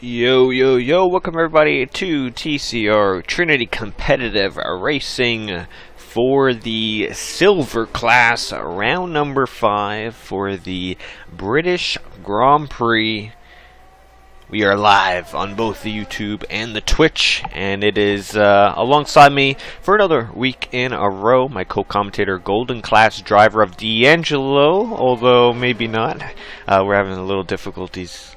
Yo, yo, yo, welcome everybody to TCR, Trinity Competitive Racing for the Silver Class, round number 5 for the British Grand Prix. We are live on both the YouTube and the Twitch, and it is alongside me for another week in a row, my co-commentator, Golden Class driver of D'Angelo, although maybe not. We're having a little difficulties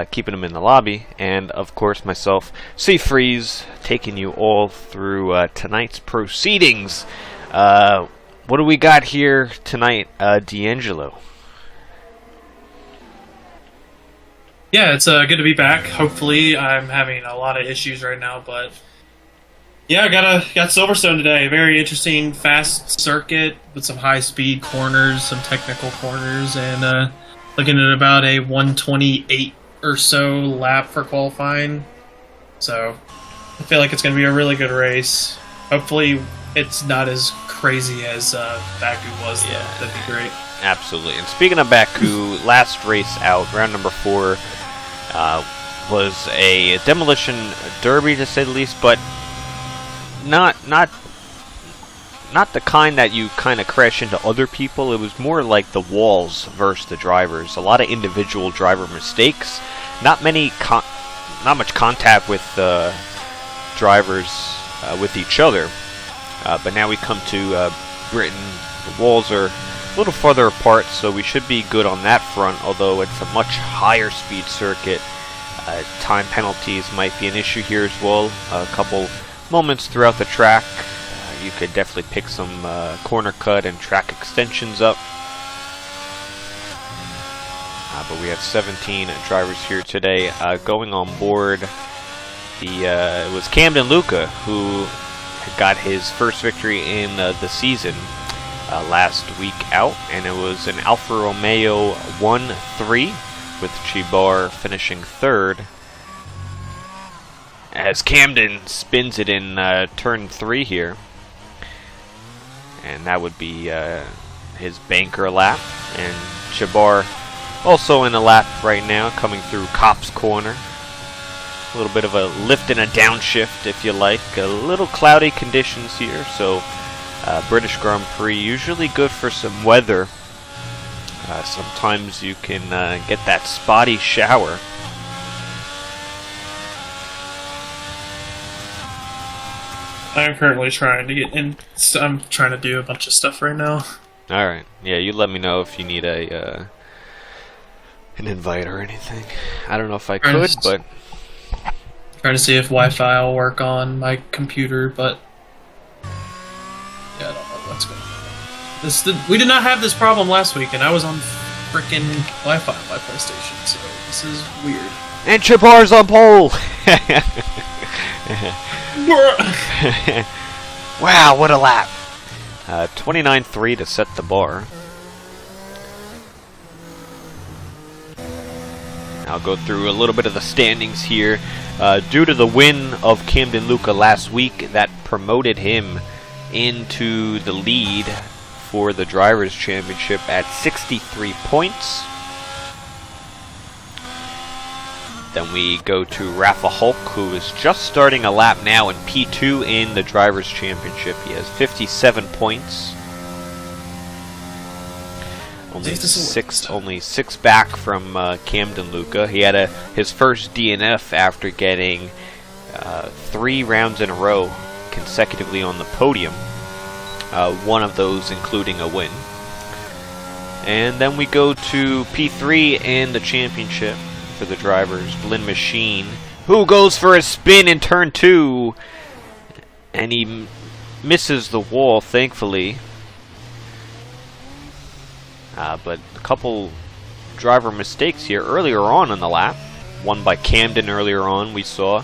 keeping him in the lobby, and of course myself, Freeze, taking you all through tonight's proceedings. What do we got here tonight, D'Angelo? Yeah, it's good to be back. Hopefully, I'm having a lot of issues right now, but yeah, got Silverstone today. Very interesting, fast circuit with some high-speed corners, some technical corners, and looking at about a 128 or so lap for qualifying. So I feel like it's going to be a really good race. Hopefully, it's not as crazy as Baku was. Yeah, that'd be great. Absolutely. And speaking of Baku, last race out, round number 4. Was a demolition derby, to say the least, but not the kind that you kind of crash into other people. It was more like the walls versus the drivers. A lot of individual driver mistakes. Not much contact with drivers with each other. But now we come to Britain. The walls are a little farther apart, so we should be good on that front, although it's a much higher speed circuit. Time penalties might be an issue here as well. A couple moments throughout the track, you could definitely pick some corner cut and track extensions up. But we have 17 drivers here today going on board. It was Camden who got his first victory in the season last week out, and it was an Alfa Romeo 1-3 with Chibar finishing 3rd as Camden spins it in turn 3 here, and that would be his banker lap, and Chibar also in the lap right now, coming through Cop's corner. A little bit of a lift and a downshift, if you like. A little cloudy conditions here, so British Grand Prix, usually good for some weather. Sometimes you can get that spotty shower. I'm currently trying to get in. I'm trying to do a bunch of stuff right now. Alright. Yeah, you let me know if you need an invite or anything. I don't know if I could, but trying to see if Wi-Fi will work on my computer, but yeah, I don't know what's going on. We did not have this problem last week, and I was on frickin' Wi-Fi on my PlayStation, so this is weird. And Chibar's on pole! Wow, what a lap! 29.3 to set the bar. I'll go through a little bit of the standings here. Due to the win of Camden last week, that promoted him into the lead for the Drivers' Championship at 63 points. Then we go to Rafa Hulk, who is just starting a lap now in P2 in the Drivers' Championship. He has 57 points. Only six back from Camden Luca. He had his first DNF after getting 3 rounds in a row consecutively on the podium. One of those including a win. And then we go to P3 in the championship for the drivers. Blin Machine, who goes for a spin in turn 2, and he misses the wall, thankfully. But a couple driver mistakes here earlier on in the lap. One by Camden earlier on, we saw,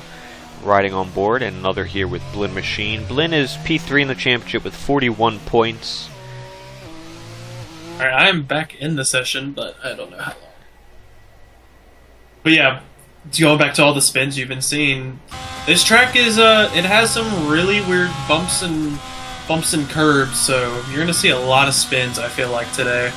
riding on board, and another here with Blin Machine. Blin is P3 in the championship with 41 points. Alright, I am back in the session, but I don't know how long. But yeah, going back to all the spins you've been seeing, this track is it has some really weird bumps and curbs, so you're gonna see a lot of spins, I feel like, today.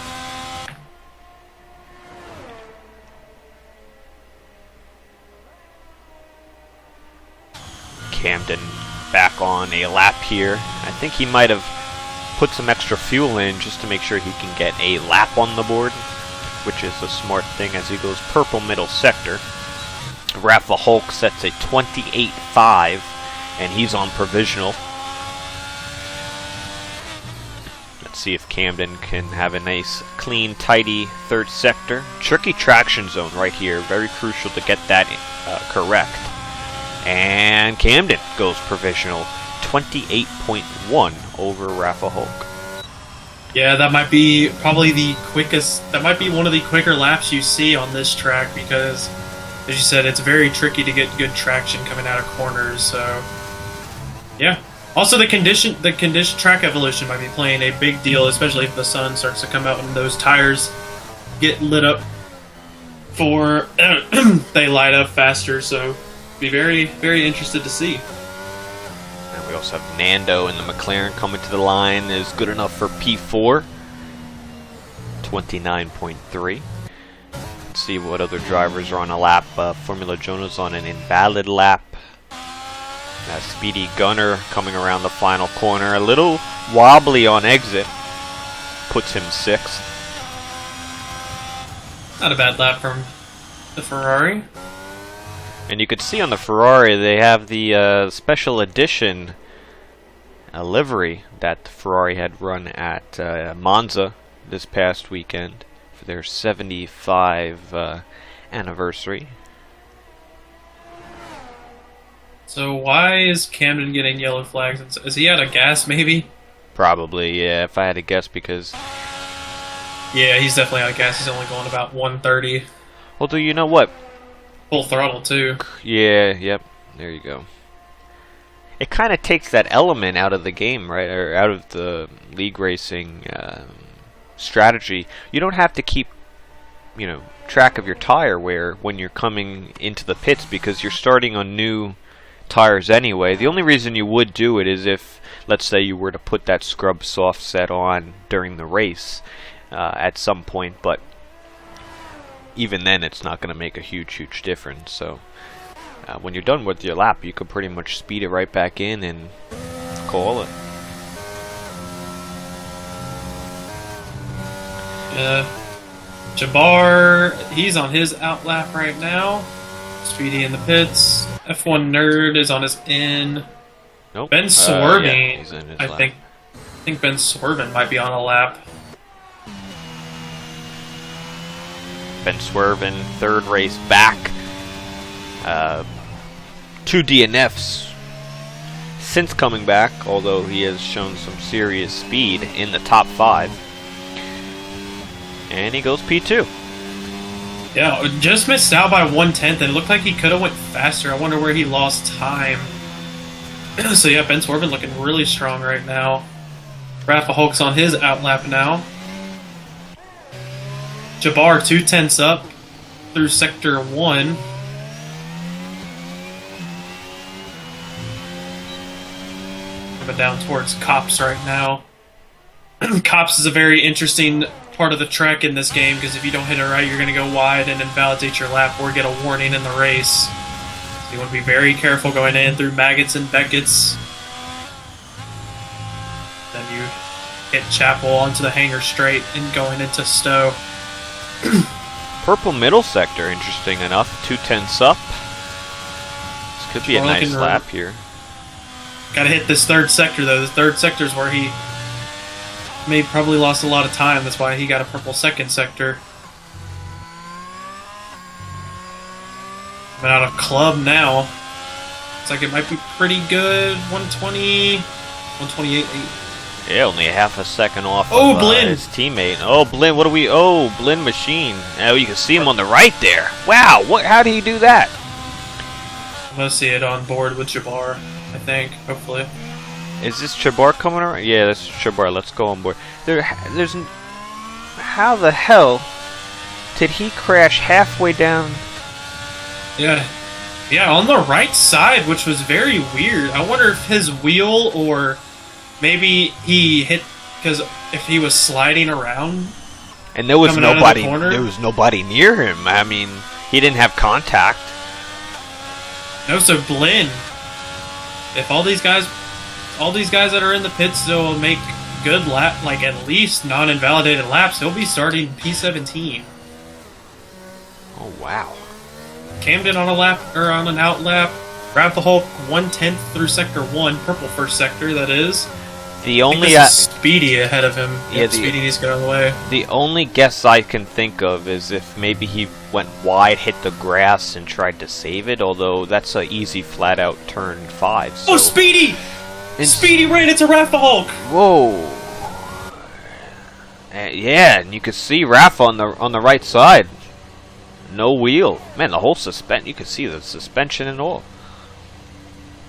Camden back on a lap here. I think he might have put some extra fuel in just to make sure he can get a lap on the board, which is a smart thing as he goes purple middle sector. Rafa Hulk sets a 28.5, and he's on provisional. Let's see if Camden can have a nice, clean, tidy third sector. Tricky traction zone right here. Very crucial to get that correct. And Camden goes provisional. 28.1 over Rafa Hulk. Yeah, that might be probably the quickest. That might be one of the quicker laps you see on this track because, as you said, it's very tricky to get good traction coming out of corners. So, yeah. Also, the condition track evolution might be playing a big deal, especially if the sun starts to come out and those tires get lit up for they light up faster. So, be very, very interested to see. And we also have Nando in the McLaren coming to the line is good enough for P4. 29.3. Let's see what other drivers are on a lap. Formula Jonah's on an invalid lap. Speedy Gunner coming around the final corner. A little wobbly on exit. Puts him 6th. Not a bad lap from the Ferrari. And you could see on the Ferrari they have the special edition livery that the Ferrari had run at Monza this past weekend for their 75 anniversary. So why is Camden getting yellow flags? Is he out of gas, maybe? Probably, yeah, if I had to guess, because... Yeah, he's definitely out of gas. He's only going about 130. Well, do you know what? Full throttle, too. Yeah, yep, there you go. It kind of takes that element out of the game, right? Or out of the league racing strategy. You don't have to keep, track of your tire wear when you're coming into the pits because you're starting on new tires anyway. The only reason you would do it is if, let's say, you were to put that scrub soft set on during the race at some point, but even then it's not going to make a huge difference. So when you're done with your lap, you could pretty much speed it right back in and call it. Jabbar, he's on his out lap right now. Speedy in the pits. F1 Nerd is on his in. Nope. Ben swerving. Yeah, he's in his I lap. think Ben Swervin might be on a lap. Ben Swervin, third race back. 2 DNFs since coming back, although he has shown some serious speed in the top 5. And he goes P2. Yeah, just missed out by 1/10, and it looked like he could have went faster. I wonder where he lost time. So yeah, Ben Swervin looking really strong right now. Rafa Hulk's on his out lap now. Jabbar 2/10 up through sector 1. Coming down towards Cops right now. Cops is a very interesting part of the track in this game because if you don't hit it right, you're going to go wide and invalidate your lap or get a warning in the race. So you want to be very careful going in through Maggots and Beckett's. Then you hit Chapel onto the hanger straight and going into Stowe. Purple middle sector, interesting enough. 2/10 up. This could be a nice lap here. Got to hit this third sector though. The third sector is where he probably lost a lot of time. That's why he got a purple second sector. Coming out of club now. Looks like it might be pretty good. 120, 128. Yeah, only a half a second off of Blinn. His teammate. Oh, Blinn, what do we... Oh, Blinn machine. Now you can see him on the right there. Wow, how did he do that? I'm going to see it on board with Jabbar, I think, hopefully. Is this Jabbar coming around? Yeah, that's Jabbar. Let's go on board. There's... How the hell did he crash halfway down? Yeah, on the right side, which was very weird. I wonder if his wheel or... Maybe he hit because if he was sliding around, and there was nobody. There was nobody near him. I mean, he didn't have contact. No, so Blinn if all these guys that are in the pits will make good lap, like at least non-invalidated laps, he'll be starting P17. Oh wow. Camden on a lap or on an out lap. Grab the Hulk 1/10 through sector 1, purple first sector. That is. The only Speedy ahead of him. Yeah, Speedy needs to get out of the way. The only guess I can think of is if maybe he went wide, hit the grass, and tried to save it. Although that's an easy flat out turn 5. So. Oh, Speedy! Speedy ran into Rafa Hulk. Whoa. Yeah, and you could see Rafa on the right side. No wheel. Man, the whole suspension. You can see the suspension and all.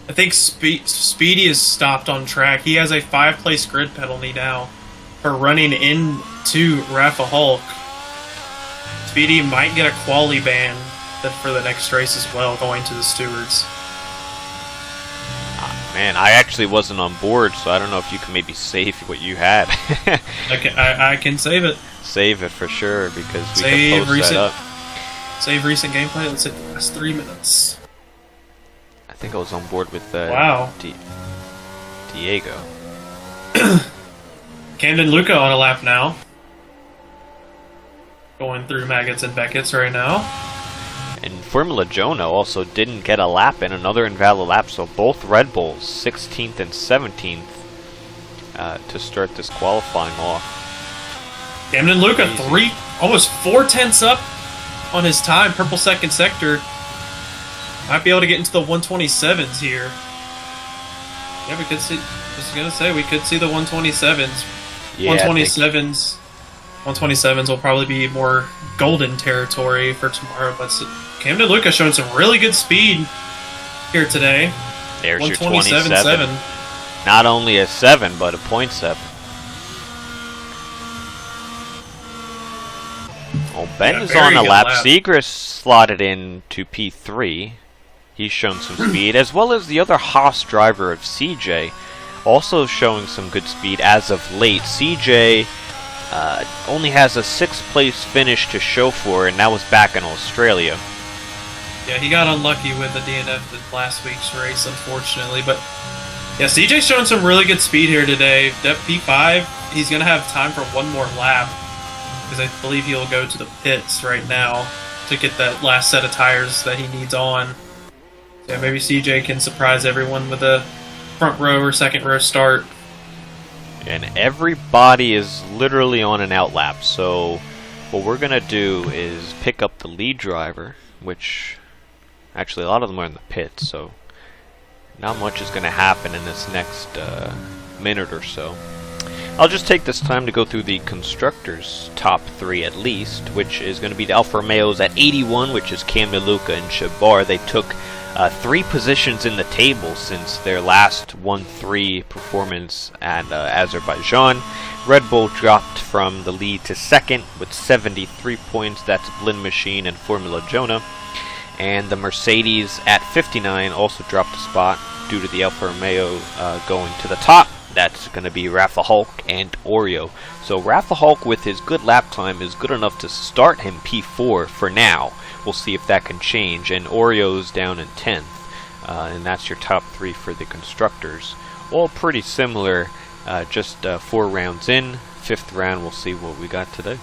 I think Speedy is stopped on track. He has a 5-place grid penalty now for running into Rafa Hulk. Speedy might get a quali ban for the next race as well, going to the stewards. Man, I actually wasn't on board, so I don't know if you can maybe save what you had. I can save it. Save it for sure, because we can post that up. Save recent gameplay. Let's hit the last 3 minutes. I think I was on board with wow. Diego. Camden Luca on a lap now. Going through Maggots and Beckett's right now. And Formula Jonah also didn't get a lap in, another invalid lap, so both Red Bulls, 16th and 17th, to start this qualifying off. Camden Luca, almost 4/10 up on his time, purple second sector. Might be able to get into the 127s here. Yeah, we could see. I was gonna say we could see the 127s. Yeah, 127s will probably be more golden territory for tomorrow. But Camden Luca showing some really good speed here today. There's your 27. Not only a 7, but a .7. Well, Ben is on a lap. Segrist slotted in to P3. He's shown some speed, as well as the other Haas driver of CJ, also showing some good speed as of late. CJ only has a 6th place finish to show for, and that was back in Australia. Yeah, he got unlucky with the DNF in last week's race, unfortunately. But yeah, CJ's showing some really good speed here today. Dep P5, he's going to have time for one more lap, because I believe he'll go to the pits right now to get that last set of tires that he needs on. Yeah, maybe CJ can surprise everyone with a front row or second row start. And everybody is literally on an out lap, so what we're going to do is pick up the lead driver, which actually a lot of them are in the pits, so not much is going to happen in this next minute or so. I'll just take this time to go through the constructors' top 3 at least, which is going to be the Alfa Romeos at 81, which is Camden Luca and Shabar. They took 3 positions in the table since their last 1-3 performance at Azerbaijan. Red Bull dropped from the lead to 2nd with 73 points. That's Blin Machine and Formula Jonah. And the Mercedes at 59 also dropped a spot due to the Alfa Romeo going to the top. That's going to be Rafa Hulk and Oreo. So Rafa Hulk, with his good lap time, is good enough to start him P4 for now. We'll see if that can change. And Oreo's down in 10th. And that's your top 3 for the constructors. All pretty similar, just 4 rounds in. 5th round, we'll see what we got today.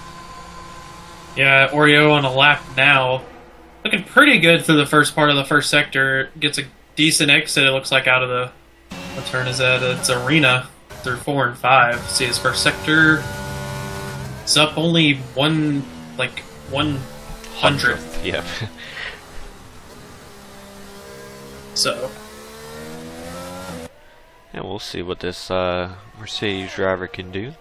Yeah, Oreo on a lap now. Looking pretty good through the first part of the first sector. Gets a decent exit, it looks like, out of the... What turn is that? It's Arena through 4 and 5. See his first sector. It's up only 100th. Yeah. So. And we'll see what this Mercedes driver can do.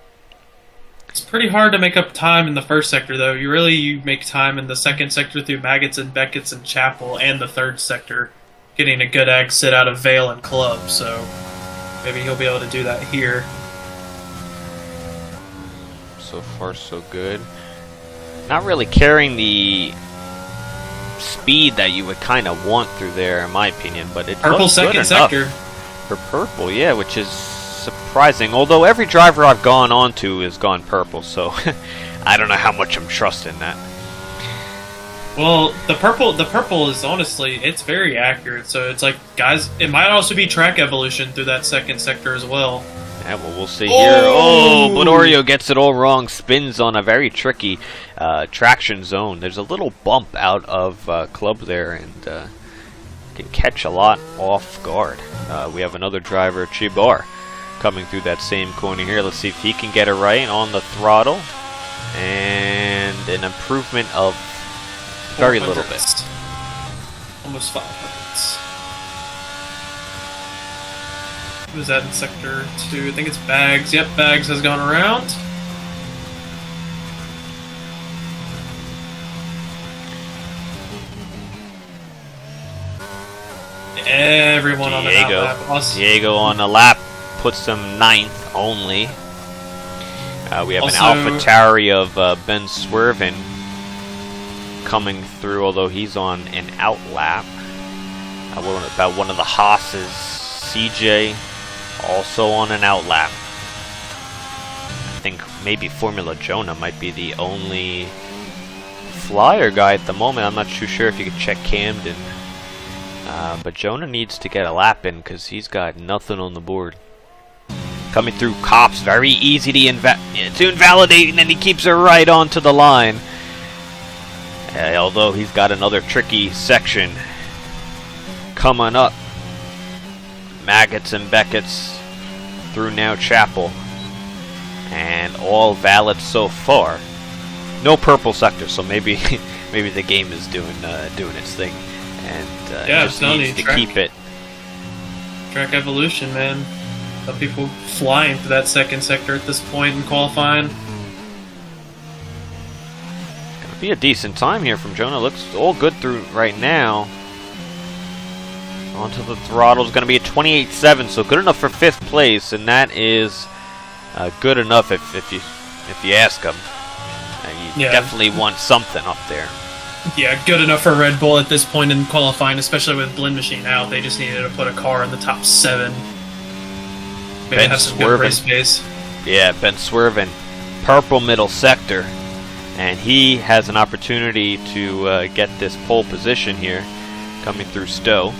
It's pretty hard to make up time in the first sector, though. You make time in the second sector through Maggots and Beckett's and Chapel, and the third sector, getting a good exit out of Vale and Club. So maybe he'll be able to do that here. So far, so good. Not really carrying the speed that you would kind of want through there, in my opinion, but it's purple second sector for purple, yeah, which is surprising. Although every driver I've gone on to has gone purple, so I don't know how much I'm trusting that. Well, the purple is honestly, it's very accurate. So it's like, guys, it might also be track evolution through that second sector as well. Yeah, well, we'll see here. Oh, but Oreo gets it all wrong. Spins on a very tricky traction zone. There's a little bump out of club there, and can catch a lot off guard. We have another driver, Chibar, coming through that same corner here. Let's see if he can get it right on the throttle. And an improvement of very little bit. Almost 500s. Who's that in sector 2? I think it's Bags. Yep, Bags has gone around. Everyone on the lap. Awesome. Diego on the lap puts them 9th only. We have Also, an AlphaTauri of Ben Swerven coming through, although he's on an out lap. What about one of the Haas's, CJ, also on an out lap. I think maybe Formula Jonah might be the only flyer guy at the moment. I'm not too sure if you could check Camden. But Jonah needs to get a lap in because he's got nothing on the board. Coming through Cops, very easy to invalidate, and then he keeps it right onto the line. Although he's got another tricky section coming up. Maggots and Beckett's through now Chapel. And all valid so far. No purple sector, so maybe maybe the game is doing its thing. And just needs to keep it. Track evolution, man. Some people flying for that second sector at this point in qualifying. Gonna be a decent time here from Jonah. Looks all good through right now. Onto the throttle is going to be a 28.7, so good enough for 5th place, and that is good enough if you ask him. You definitely want something up there. Yeah, good enough for Red Bull at this point in qualifying, especially with Blend Machine out. They just needed to put a car in the top 7. Maybe have some good race pace. Yeah, Ben Swerven, purple middle sector, and he has an opportunity to get this pole position here, coming through Stowe.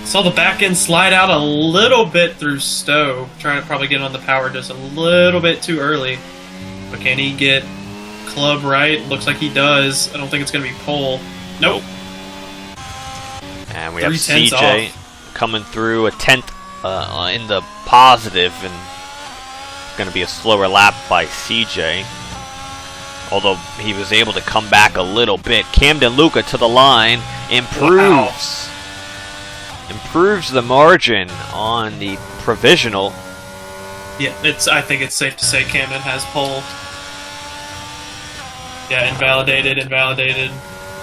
Saw the back end slide out a little bit through Stowe, trying to probably get on the power just a little bit too early. But can he get club right? Looks like he does. I don't think it's going to be pole. Nope. And we have CJ coming through a 10th in the positive, and going to be a slower lap by CJ. Although he was able to come back a little bit. Camden Luca to the line, improves. Wow. Improves the margin on the provisional. Yeah, I think it's safe to say Camden has pole. Yeah, invalidated.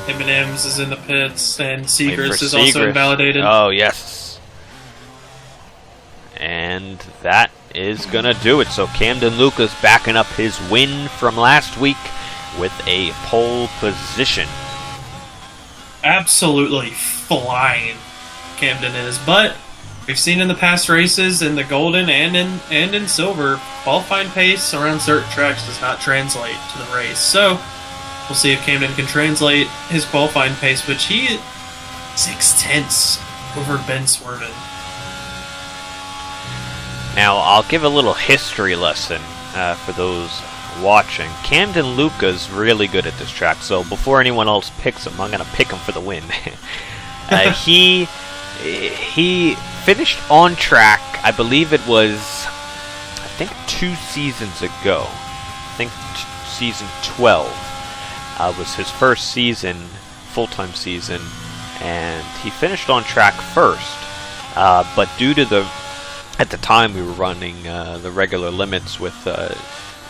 M&M's is in the pits, and Segrist is also invalidated. Oh, yes. And that is going to do it. So Camden Luca's backing up his win from last week with a pole position. Absolutely flying, Camden is. But we've seen in the past races, in the golden and in silver, qualifying pace around certain tracks does not translate to the race. So we'll see if Camden can translate his qualifying pace, which he 6/10 over Ben Swerven. Now, I'll give a little history lesson for those watching. Camden Luca's really good at this track, so before anyone else picks him, I'm going to pick him for the win. He finished on track, I believe it was, 2 seasons ago. Season 12 was his first season, full-time season, and he finished on track first. But due to at the time we were running the regular limits with,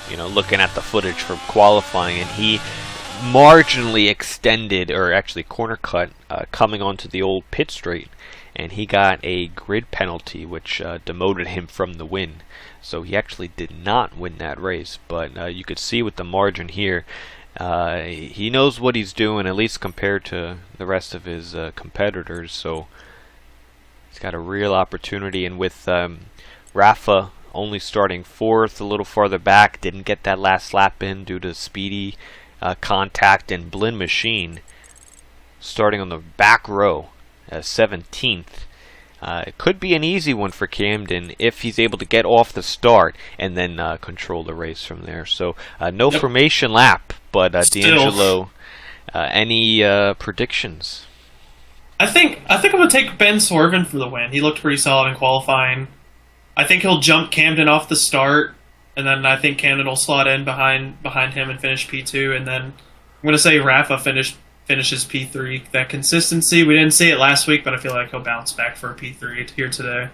looking at the footage from qualifying, and he marginally extended, or actually corner cut, coming onto the old pit straight, and he got a grid penalty which demoted him from the win. So he actually did not win that race, but you could see with the margin here, he knows what he's doing, at least compared to the rest of his competitors. So he's got a real opportunity, and with Rafa only starting 4th, a little farther back, didn't get that last lap in due to Speedy contact and blend machine, starting on the back row, 17th. It could be an easy one for Camden if he's able to get off the start and then control the race from there. So no formation lap, but D'Angelo, any predictions? I think I'm gonna take Ben Swerven for the win. He looked pretty solid in qualifying. I think he'll jump Camden off the start, and then I think Camden will slot in behind him and finish P2. And then I'm gonna say Rafa finishes P3. That consistency, we didn't see it last week, but I feel like he'll bounce back for a P3 here today.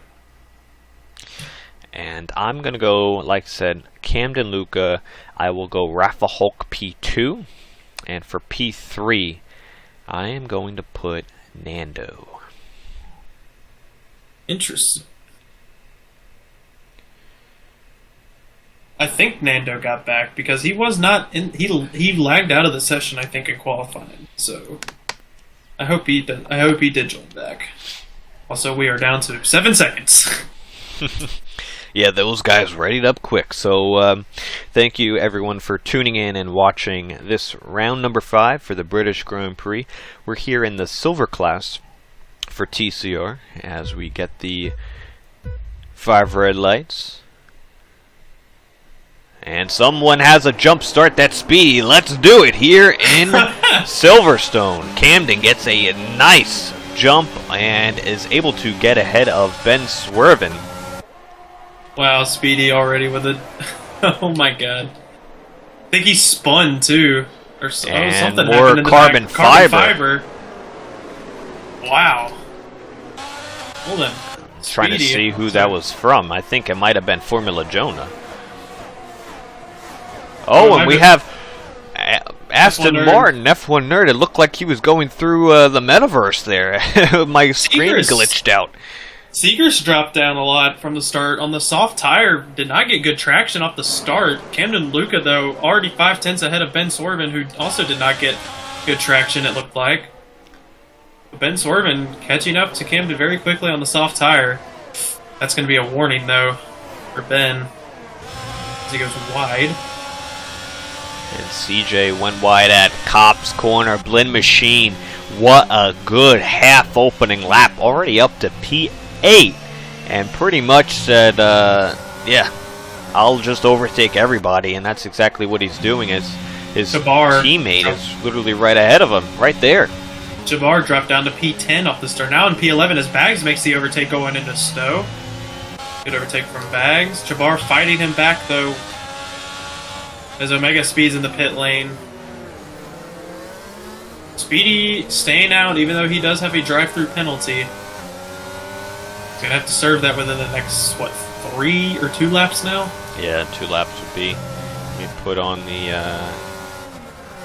And I'm going to go, like I said, Camden Luca. I will go Rafa Hulk P2. And for P3, I am going to put Nando. Interesting. I think Nando got back because he was not in. He lagged out of the session, I think, in qualifying. So I hope he did join back. Also, we are down to 7 seconds. Yeah, those guys readied up quick. So thank you everyone for tuning in and watching this round number 5 for the British Grand Prix. We're here in the silver class for TCR as we get the 5 red lights. And someone has a jump start that's speedy. Let's do it here in Silverstone. Camden gets a nice jump and is able to get ahead of Ben Swerven. Wow, Speedy already with it. Oh my god. I think he spun too. Or and something more happened in the carbon back. fiber. Wow. Hold on. Trying to see who that was from. I think it might have been Formula Jonah. Oh, and we have Aston Martin, F1 Nerd. It looked like he was going through the metaverse there. My screen glitched out. Seegers dropped down a lot from the start. On the soft tire, did not get good traction off the start. Camden Luca, though, already 5/10 ahead of Ben Swerven, who also did not get good traction, it looked like. But Ben Swerven catching up to Camden very quickly on the soft tire. That's going to be a warning, though, for Ben, as he goes wide. And CJ went wide at Cop's corner. Blend machine. What a good half opening lap. Already up to P8. And pretty much said, yeah, I'll just overtake everybody. And that's exactly what he's doing. His teammate is literally right ahead of him. Right there. Jabbar dropped down to P10 off the start. Now in P11 as Bags makes the overtake going into Stowe. Good overtake from Bags. Jabbar fighting him back, though, as Omega Speed's in the pit lane. Speedy staying out, even though he does have a drive-through penalty. He's going to have to serve that within the next, 3 or 2 laps now? Yeah, 2 laps would be. Let me put on the...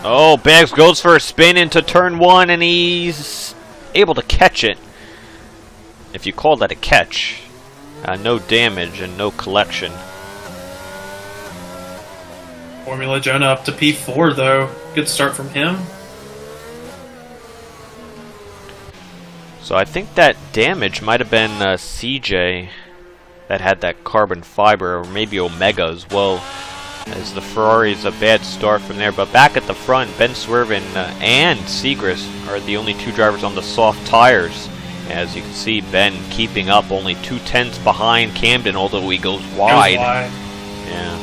Oh, Bags goes for a spin into turn 1, and he's able to catch it. If you call that a catch. No damage and no collection. Formula Jonah up to P4, though. Good start from him. So I think that damage might have been CJ that had that carbon fiber, or maybe Omega as well, as the Ferrari's a bad start from there. But back at the front, Ben Swerven and Segrist are the only 2 drivers on the soft tires. As you can see, Ben keeping up, only 2/10 behind Camden, although he goes wide. Yeah.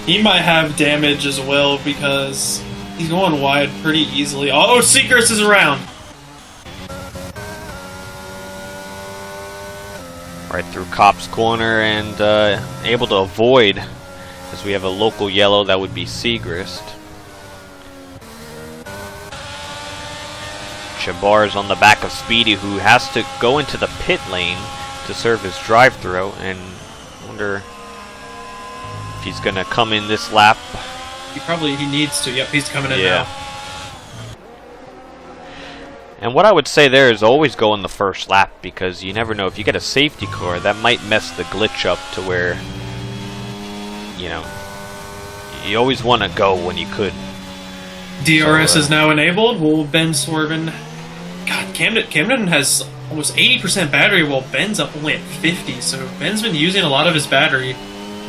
He might have damage as well because he's going wide pretty easily. Oh, Seacrest is around. Right through Cop's corner and able to avoid, as we have a local yellow. That would be Segrist. Chabar's on the back of Speedy, who has to go into the pit lane to serve his drive-through, and I wonder if he's going to come in this lap. He needs to. Yep, he's coming in now. And what I would say there is always go in the first lap, because you never know. If you get a safety car, that might mess the glitch up to where, you know, you always want to go when you could. DRS is now enabled. Will Ben Swerven... God, Camden has almost 80% battery, while Ben's up only at 50, so Ben's been using a lot of his battery.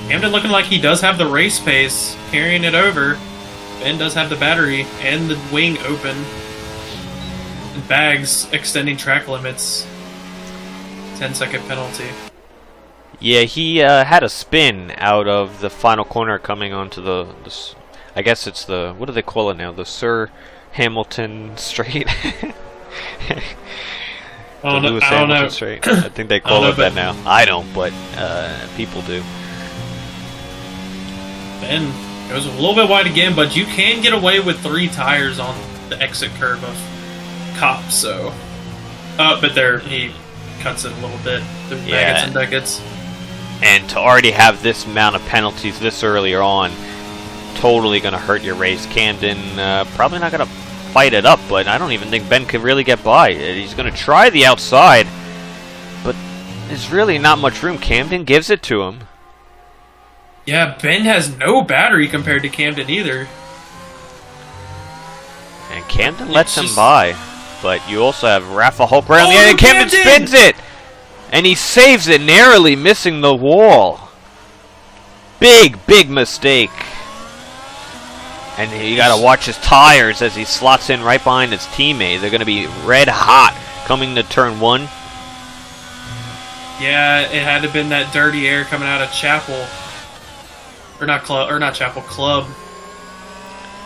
Camden looking like he does have the race pace, carrying it over. Ben does have the battery and the wing open. And Bags extending track limits. 10-second penalty. Yeah, he had a spin out of the final corner coming onto the I guess it's the, what do they call it now? The Sir Hamilton Straight? The Lewis Hamilton Straight. I think they call it that now. I don't, but people do. Ben goes a little bit wide again, but you can get away with 3 tires on the exit curve of Cop, so... but there, he cuts it a little bit through Baggets and Beckets. And to already have this amount of penalties this earlier on, totally going to hurt your race. Camden probably not going to fight it up, but I don't even think Ben could really get by. He's going to try the outside, but there's really not much room. Camden gives it to him. Yeah, Ben has no battery compared to Camden either. And Camden lets him by, but you also have Rafa Hulk around the end, and Camden spins it! And he saves it, narrowly missing the wall. Big mistake. And you gotta watch his tires as he slots in right behind his teammate. They're gonna be red hot coming to turn 1. Yeah, it had to have been that dirty air coming out of Chapel. Or not Chapel, Club.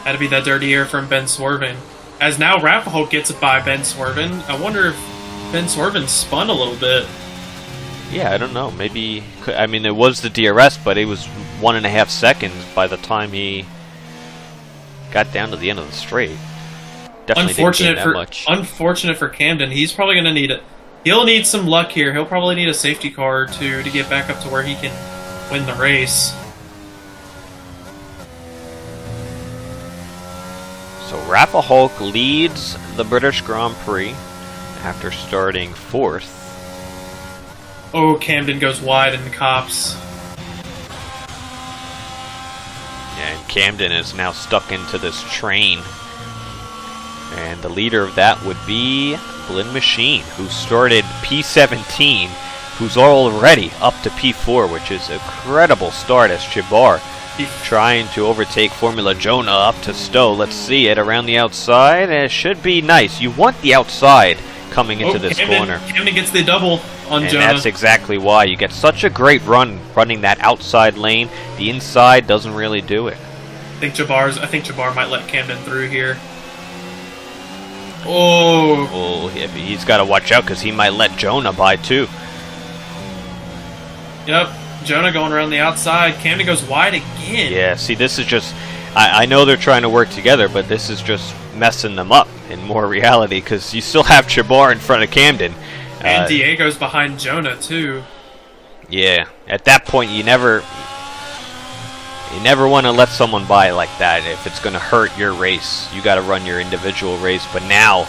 Had to be that dirty air from Ben swerving. As now Rafa Hulk gets it by Ben swerving. I wonder if Ben swerving spun a little bit. Yeah, I don't know. Maybe, I mean, it was the DRS, but it was 1.5 seconds by the time he got down to the end of the straight. Definitely didn't gain that much. Unfortunate for Camden. He's probably going to need it. He'll need some luck here. He'll probably need a safety car to get back up to where he can win the race. So Rafa Hulk leads the British Grand Prix after starting 4th. Oh, Camden goes wide in the Cops. And Camden is now stuck into this train. And the leader of that would be Blinn Machine, who started P17, who's already up to P4, which is a credible start as Jabbar trying to overtake Formula Jonah up to Stowe. Let's see it around the outside. It should be nice. You want the outside coming into this corner. Camden gets the double on and Jonah. That's exactly why. You get such a great run running that outside lane. The inside doesn't really do it. I think Jabbar might let Camden through here. Oh, yeah, he's got to watch out because he might let Jonah by too. Yep, Jonah going around the outside. Camden goes wide again. Yeah, see, this is just... I know they're trying to work together, but this is just messing them up in more reality because you still have Jabbar in front of Camden. And Diego's behind Jonah, too. Yeah, at that point, you never want to let someone by like that. If it's going to hurt your race, you got to run your individual race. But now,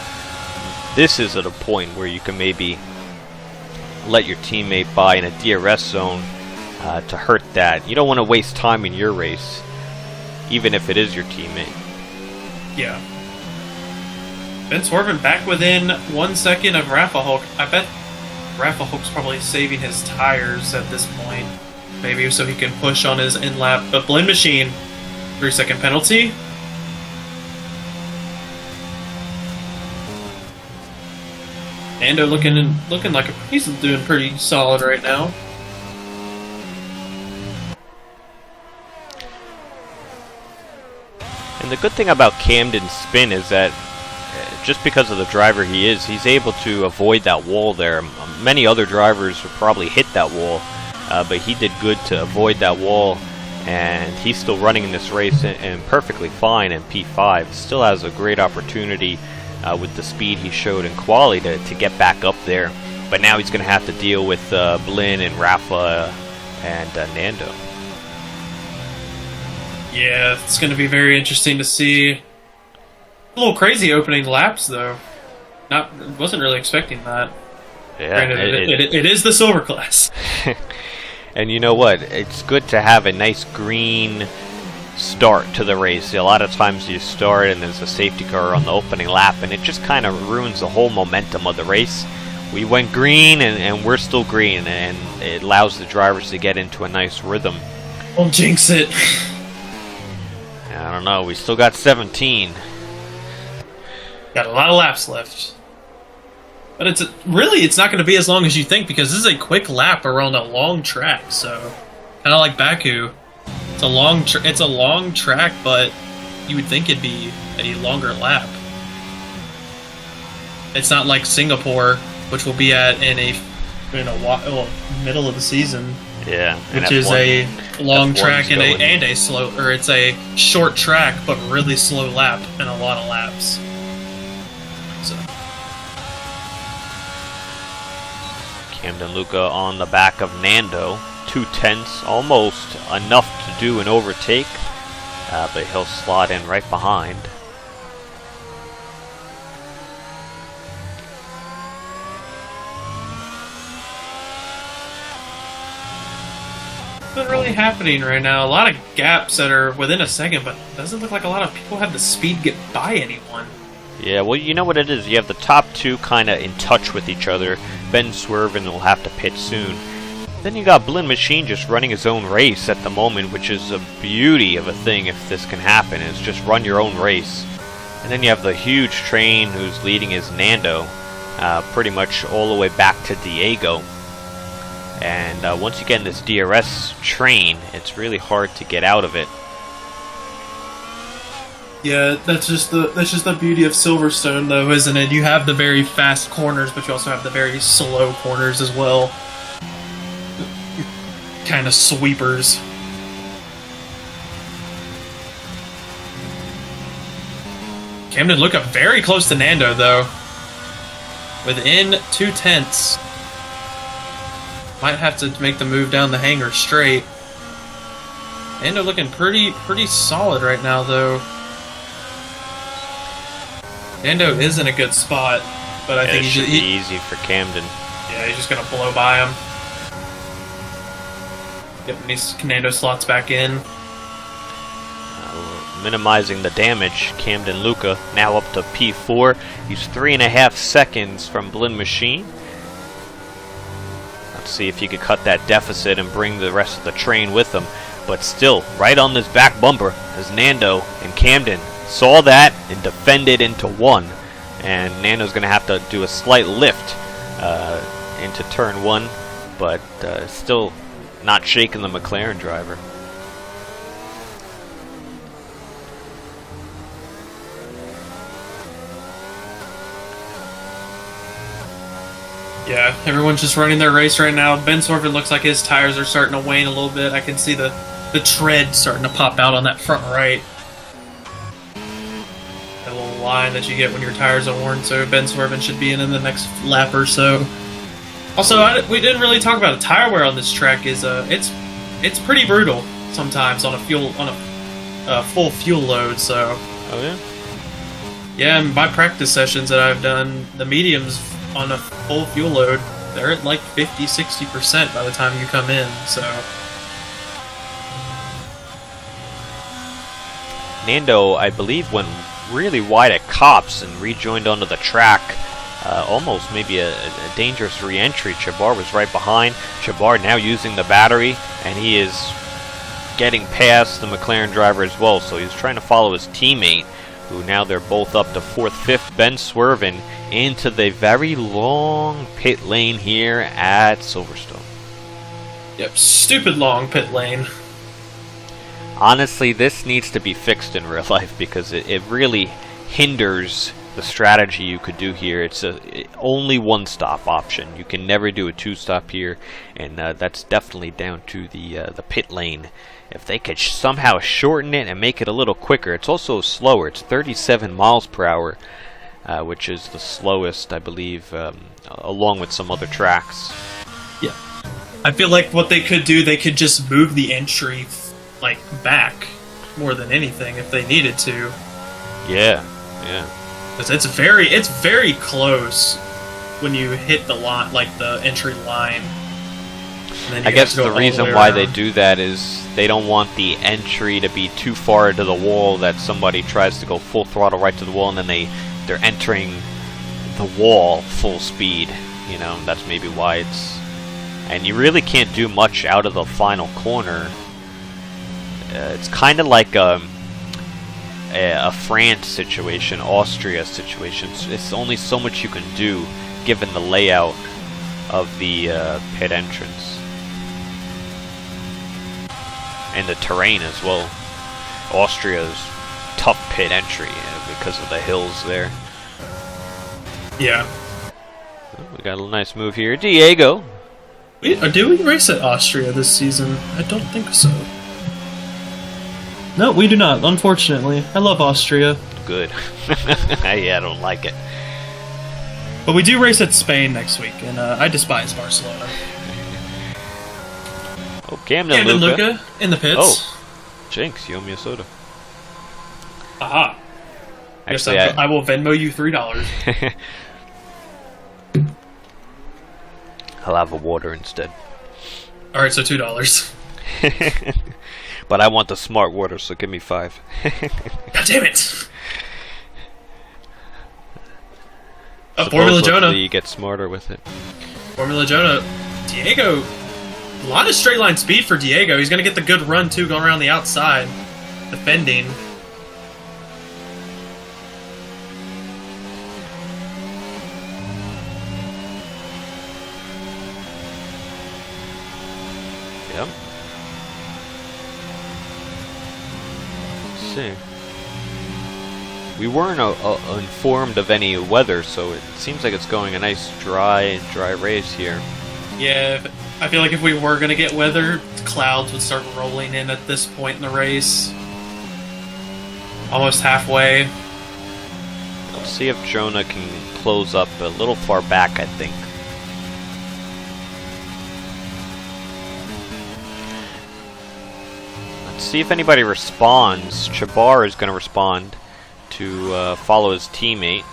this is at a point where you can maybe let your teammate by in a DRS zone to hurt that. You don't want to waste time in your race, even if it is your teammate. Yeah. Ben swerving back within 1 second of Rafa Hulk. I bet Rafa Hulk's probably saving his tires at this point. Maybe so he can push on his in-lap. But Blinn Machine, 3-second penalty. Nando looking like he's doing pretty solid right now. And the good thing about Camden's spin is that just because of the driver he is, he's able to avoid that wall there. Many other drivers would probably hit that wall, but he did good to avoid that wall, and he's still running in this race and perfectly fine in P5. Still has a great opportunity with the speed he showed in quali to get back up there. But now he's going to have to deal with Blinn and Rafa and Nando. Yeah, it's going to be very interesting to see. A little crazy opening laps, though. Wasn't really expecting that. Yeah, Granted, it is the silver class. And you know what? It's good to have a nice green start to the race. A lot of times you start and there's a safety car on the opening lap, and it just kind of ruins the whole momentum of the race. We went green, and we're still green, and it allows the drivers to get into a nice rhythm. Don't jinx it. I don't know. We still got 17. Got a lot of laps left. But it's not going to be as long as you think, because this is a quick lap around a long track. So, kind of like Baku. It's a long track, but you would think it'd be a longer lap. It's not like Singapore, which will be at in a middle of the season. Yeah, which is a long track and a slow, or it's a short track but really slow lap and a lot of laps. So Camden Luca on the back of Nando, 2/10, almost enough to do an overtake, but he'll slot in right behind. Nothing really happening right now. A lot of gaps that are within a second, but it doesn't look like a lot of people have the speed to get by anyone. Yeah, well, you know what it is. You have the top two kind of in touch with each other. Ben Swervin will have to pit soon. Then you got Blinn Machine just running his own race at the moment, which is a beauty of a thing if this can happen, is just run your own race. And then you have the huge train who's leading is Nando, pretty much all the way back to Diego. And once you get in this DRS train, it's really hard to get out of it. Yeah, that's just the beauty of Silverstone, though, isn't it? You have the very fast corners, but you also have the very slow corners as well. Kind of sweepers. Camden look up very close to Nando, though. Within 2/10. Might have to make the move down the hangar straight. Nando looking pretty solid right now, though. Nando is in a good spot, but I think it should be easy for Camden. Yeah, he's just gonna blow by him. Getting these Nando slots back in. Minimizing the damage. Camden Luca now up to P4. He's 3.5 seconds from Blinn Machine. Let's see if he could cut that deficit and bring the rest of the train with him. But still, right on this back bumper, as Nando and Camden saw that and defended into one. And Nando's going to have to do a slight lift into turn one, but still not shaking the McLaren driver. Yeah, everyone's just running their race right now. Ben Swervin looks like his tires are starting to wane a little bit. I can see the tread starting to pop out on that front right. That little line that you get when your tires are worn, so Ben Swervin should be in the next lap or so. Also, we didn't really talk about tire wear on this track. It's pretty brutal sometimes on a full fuel load. So. Oh yeah. Yeah, in my practice sessions that I've done, the mediums on a full fuel load, they're at like 50-60% by the time you come in, so. Nando, I believe, went really wide at Cops and rejoined onto the track. Almost maybe a dangerous re-entry. Chabar was right behind. Chabar now using the battery, and he is getting past the McLaren driver as well, so he's trying to follow his teammate, who now they're both up to 4th, 5th. Ben Swervin into the very long pit lane here at Silverstone. Yep, stupid long pit lane. Honestly, this needs to be fixed in real life because it really hinders the strategy you could do here. It's only one stop option. You can never do a two stop here, and that's definitely down to the pit lane. If they could somehow shorten it and make it a little quicker. It's also slower. It's 37 miles per hour, which is the slowest, I believe, along with some other tracks. Yeah. I feel like what they could do, they could just move the entry like back more than anything if they needed to. Yeah, yeah. Because it's very close when you hit the line, like the entry line. I guess the reason why they do that is they don't want the entry to be too far into the wall that somebody tries to go full throttle right to the wall, and then they're entering the wall full speed. You know, that's maybe why it's. And you really can't do much out of the final corner. It's kind of like a France situation, Austria situation. It's only so much you can do given the layout of the pit entrance and the terrain as well. Austria's tough pit entry because of the hills there. Yeah. We got a nice move here. Diego. Do we race at Austria this season? I don't think so. No, we do not, unfortunately. I love Austria. Good. Yeah, I don't like it. But we do race at Spain next week, and I despise Barcelona. Oh, Camden Luca in the pits. Oh, Jinx, you owe me a soda. Aha. Actually, I will Venmo you $3. I'll have a water instead. Alright, so $2. But I want the smart water, so give me 5. God damn it! Formula Jonah. You get smarter with it. Formula Jonah. Diego. A lot of straight line speed for Diego. He's going to get the good run, too, going around the outside. Defending. Yep. Let's see. We weren't informed of any weather, so it seems like it's going a nice dry race here. Yeah, I feel like if we were going to get weather, clouds would start rolling in at this point in the race. Almost halfway. Let's see if Jonah can close up a little far back, I think. Let's see if anybody responds. Chabar is going to respond to follow his teammate.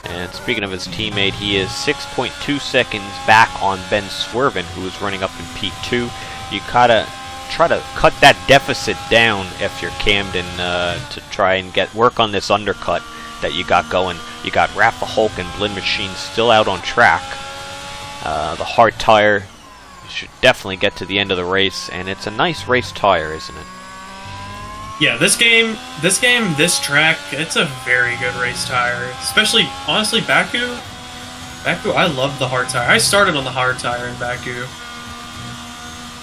And speaking of his teammate, he is 6.2 seconds back on Ben Swerven, who is running up in P2. You gotta try to cut that deficit down if you're Camden to try and work on this undercut that you got going. You got Rafa Hulk and Blinn Machine still out on track. The hard tire should definitely get to the end of the race, and it's a nice race tire, isn't it? Yeah, this track, it's a very good race tire. Especially, honestly, Baku, I love the hard tire. I started on the hard tire in Baku.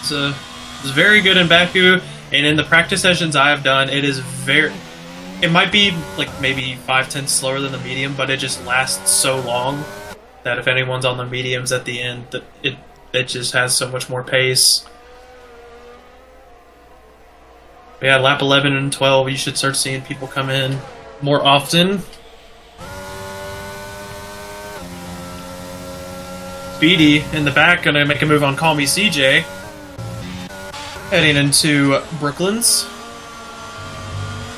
It's very good in Baku, and in the practice sessions I have done, it might be like maybe 5/10 slower than the medium, but it just lasts so long that if anyone's on the mediums at the end, it just has so much more pace. Yeah, lap 11 and 12, you should start seeing people come in more often. Speedy in the back, gonna make a move on Call Me CJ. Heading into Brooklands.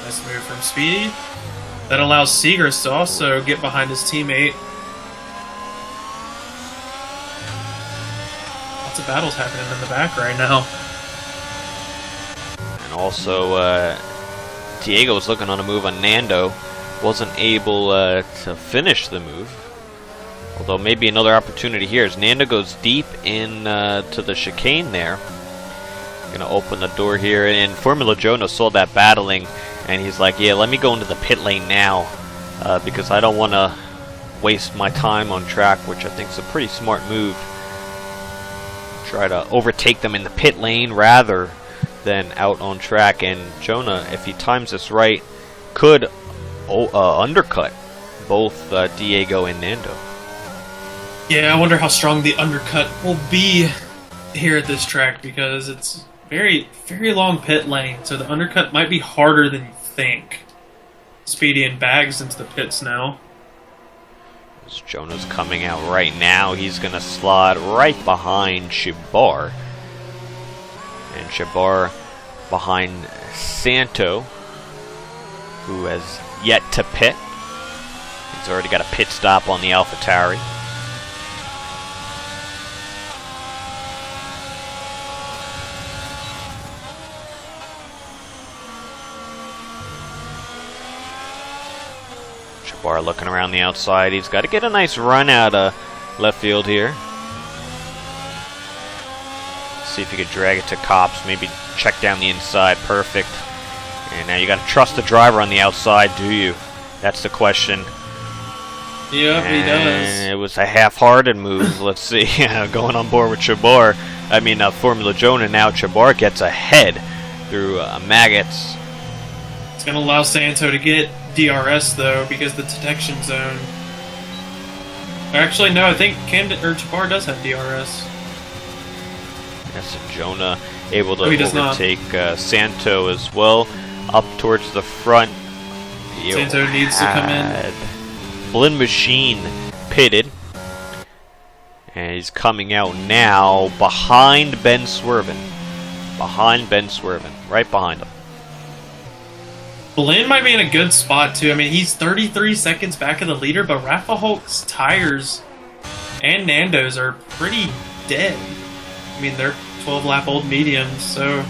Nice move from Speedy. That allows Seegers to also get behind his teammate. Lots of battles happening in the back right now. And also, Diego was looking on a move on Nando. Wasn't able to finish the move. Although maybe another opportunity here as Nando goes deep in to the chicane there. Gonna open the door here, and Formula Jonah saw that battling, and he's like, yeah, let me go into the pit lane now, because I don't want to waste my time on track, which I think is a pretty smart move. Try to overtake them in the pit lane rather than out on track, and Jonah, if he times this right, could undercut both Diego and Nando. Yeah, I wonder how strong the undercut will be here at this track, because it's very, very long pit lane, so the undercut might be harder than you think. Speedy and Bags into the pits now. As Jonah's coming out right now, he's going to slide right behind Chabar. And Chabar behind Santo, who has yet to pit. He's already got a pit stop on the AlphaTauri. Chabar looking around the outside. He's got to get a nice run out of left field here. see if you could drag it to Cops. Maybe check down the inside. Perfect. And now you got to trust the driver on the outside, do you? That's the question. Yeah, he does. It was a half-hearted move. Let's see. Going on board with Chabar. Formula Jonah now. Chabar gets ahead through Maggots. It's going to allow Santo to get DRS, though, because the detection zone. Actually, no, I think Camden or Chabar does have DRS. Yes, and Jonah able to he overtake Santo as well. Up towards the front. Santo needs to come in. Blend Machine pitted. And he's coming out now behind Ben Swerven. Right behind him. Blend might be in a good spot, too. I mean, he's 33 seconds back of the leader, but Rafa Hulk's tires and Nando's are pretty dead. I mean, they're 12-lap-old mediums, so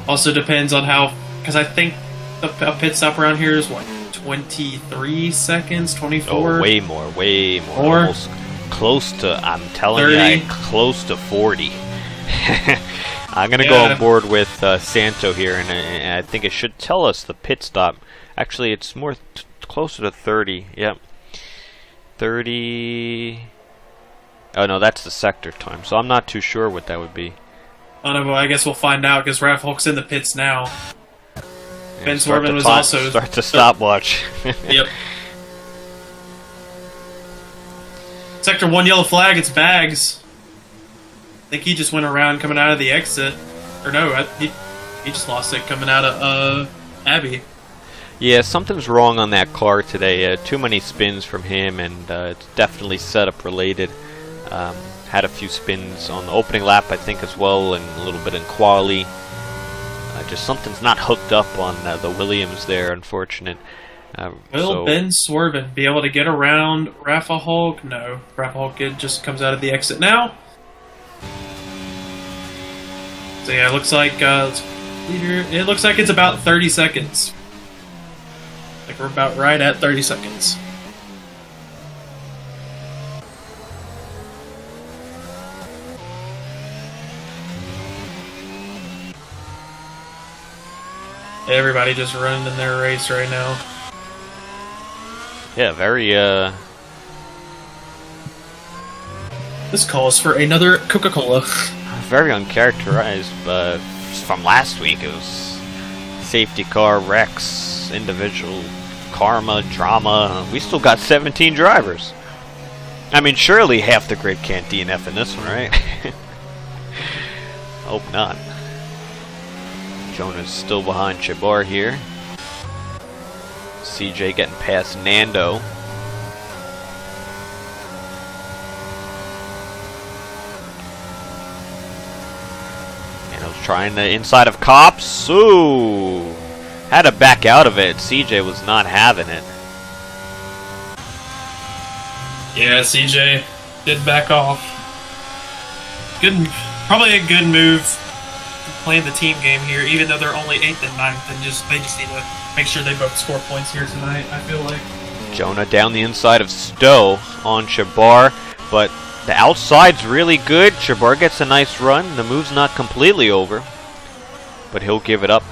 also depends on how... Because I think a pit stop around here is, what, 23 seconds, 24? Oh, way more. Almost close to, I'm telling 30. you, close to 40. I'm going to go on board with Santo here, and I think it should tell us the pit stop. Actually, it's more closer to 30. Yep. 30... Oh, no, that's the sector time, so I'm not too sure what that would be. I don't know, I guess we'll find out, because Rafa Hulk's in the pits now. And Ben Swerven was also... Start the stopwatch. Yep. Sector 1 yellow flag, it's Bags. I think he just went around coming out of the exit. Or no, he just lost it coming out of Abbey. Yeah, something's wrong on that car today. Too many spins from him, and it's definitely setup related. Had a few spins on the opening lap, I think, as well, and a little bit in quali. Just something's not hooked up on the Williams there, unfortunate. Will Ben Swerven be able to get around Rafa Hulk? No. Rafa Hulk just comes out of the exit now. So yeah, it looks like it's about 30 seconds. Like we're about right at 30 seconds. Everybody just running in their race right now. Yeah, very This calls for another Coca-Cola. very uncharacterized, but from last week it was safety car, wrecks, individual karma, drama. We still got 17 drivers. I mean, surely half the grid can't DNF in this one, right? Hope not. Jonah's still behind Chabar here. CJ getting past Nando. Trying the inside of Cops. Ooh! Had to back out of it. CJ was not having it. Yeah, CJ did back off. Probably a good move playing the team game here, even though they're only 8th and 9th, and they just need to make sure they both score points here tonight, I feel like. Jonah down the inside of Stowe on Chabar, but the outside's really good. Chabar gets a nice run. The move's not completely over, but he'll give it up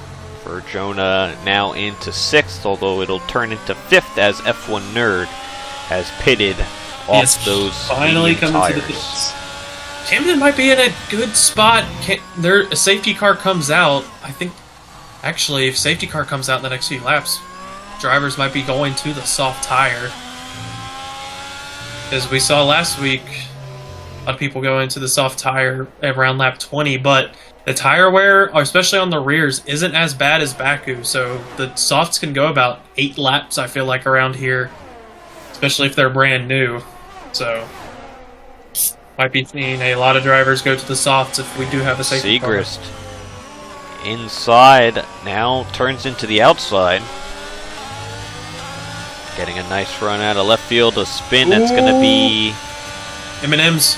for Jonah now into 6th, although it'll turn into 5th as F1 Nerd has pitted off those finally coming tires. to the pits. Camden might be in a good spot. A safety car comes out. I think, actually, if safety car comes out in the next few laps, drivers might be going to the soft tire. As we saw last week, a lot of people go into the soft tire around lap 20, but the tire wear, especially on the rears, isn't as bad as Baku, so the softs can go about 8 laps, I feel like, around here, especially if they're brand new. So, might be seeing a lot of drivers go to the softs if we do have a safety car. Segrist inside now turns into the outside. Getting a nice run out of left field, a spin that's going to be M&M's.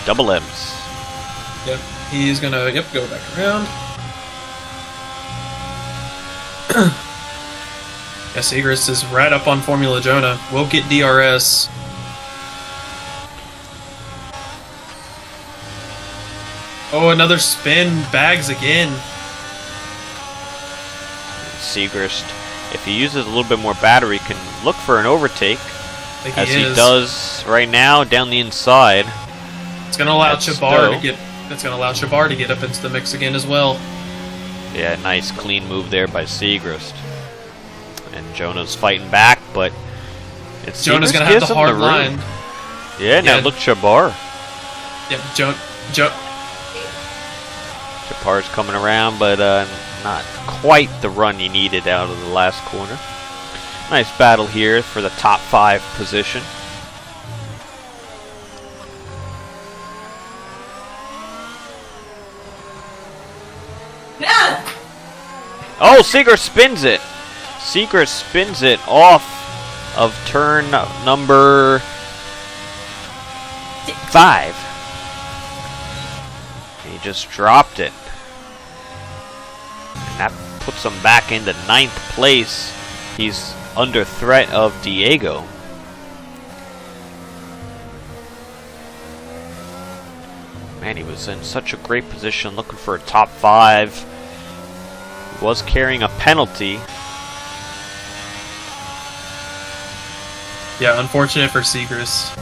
Double M's. Yep, he's going to go back around. Yeah, Segrist is right up on Formula Jonah. We'll get DRS. Oh, another spin. Bags again. Segrist, if he uses a little bit more battery, can look for an overtake, as he does right now down the inside. It's going to allow Chabar to get. That's going to allow Chabar to get up into the mix again as well. Yeah, nice clean move there by Segrist. And Jonah's fighting back, but it's Jonah's going to have the hard line. Yeah, now look, Chabar. Yep, Chabar's coming around, but not quite the run he needed out of the last corner. Nice battle here for the top 5 position. Yeah. Oh, Segrist spins it. Segrist spins it off of turn number 5. He just dropped it. And that puts him back into 9th place. He's under threat of Diego. Man, he was in such a great position looking for a top 5. He was carrying a penalty. Yeah, unfortunate for Segrist.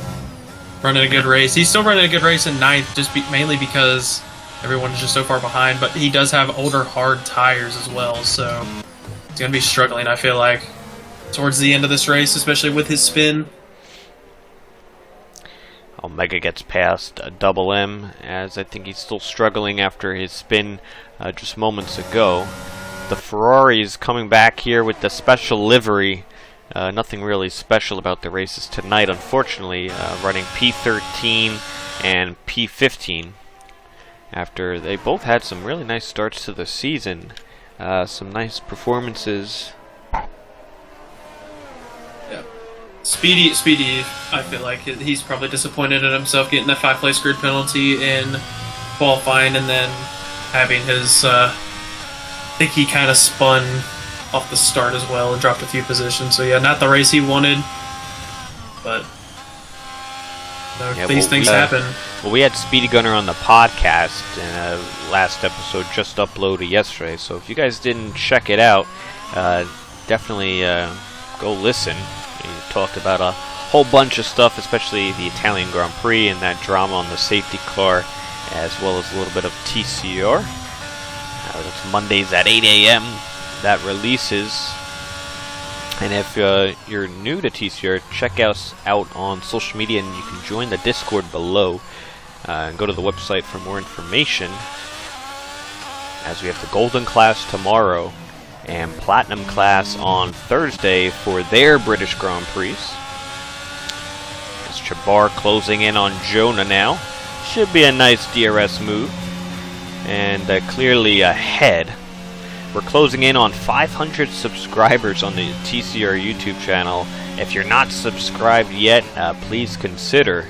Running a good race. He's still running a good race in 9th, just mainly because everyone is just so far behind. But he does have older, hard tires as well, so he's going to be struggling, I feel like, towards the end of this race, especially with his spin. Omega gets past Double M, as I think he's still struggling after his spin just moments ago. The Ferrari is coming back here with the special livery. Nothing really special about the races tonight, unfortunately. Running P13 and P15. After they both had some really nice starts to the season. Some nice performances. Yeah. Speedy, I feel like he's probably disappointed in himself getting that 5th-place grid penalty in qualifying, and then having his, I think he kind of spun off the start as well and dropped a few positions. So yeah, not the race he wanted, but these things happen. Well, we had Speedy Gunner on the podcast in last episode, just uploaded yesterday, so if you guys didn't check it out, definitely go listen. He talked about a whole bunch of stuff, especially the Italian Grand Prix and that drama on the safety car, as well as a little bit of TCR. That's Mondays at 8 a.m. that releases. And if you're new to TCR, check us out on social media, and you can join the Discord below. And go to the website for more information, as we have the Golden class tomorrow and Platinum class on Thursday for their British Grand Prix. As Chabar closing in on Jonah now. Should be a nice DRS move. And clearly ahead. We're closing in on 500 subscribers on the TCR YouTube channel. If you're not subscribed yet, please consider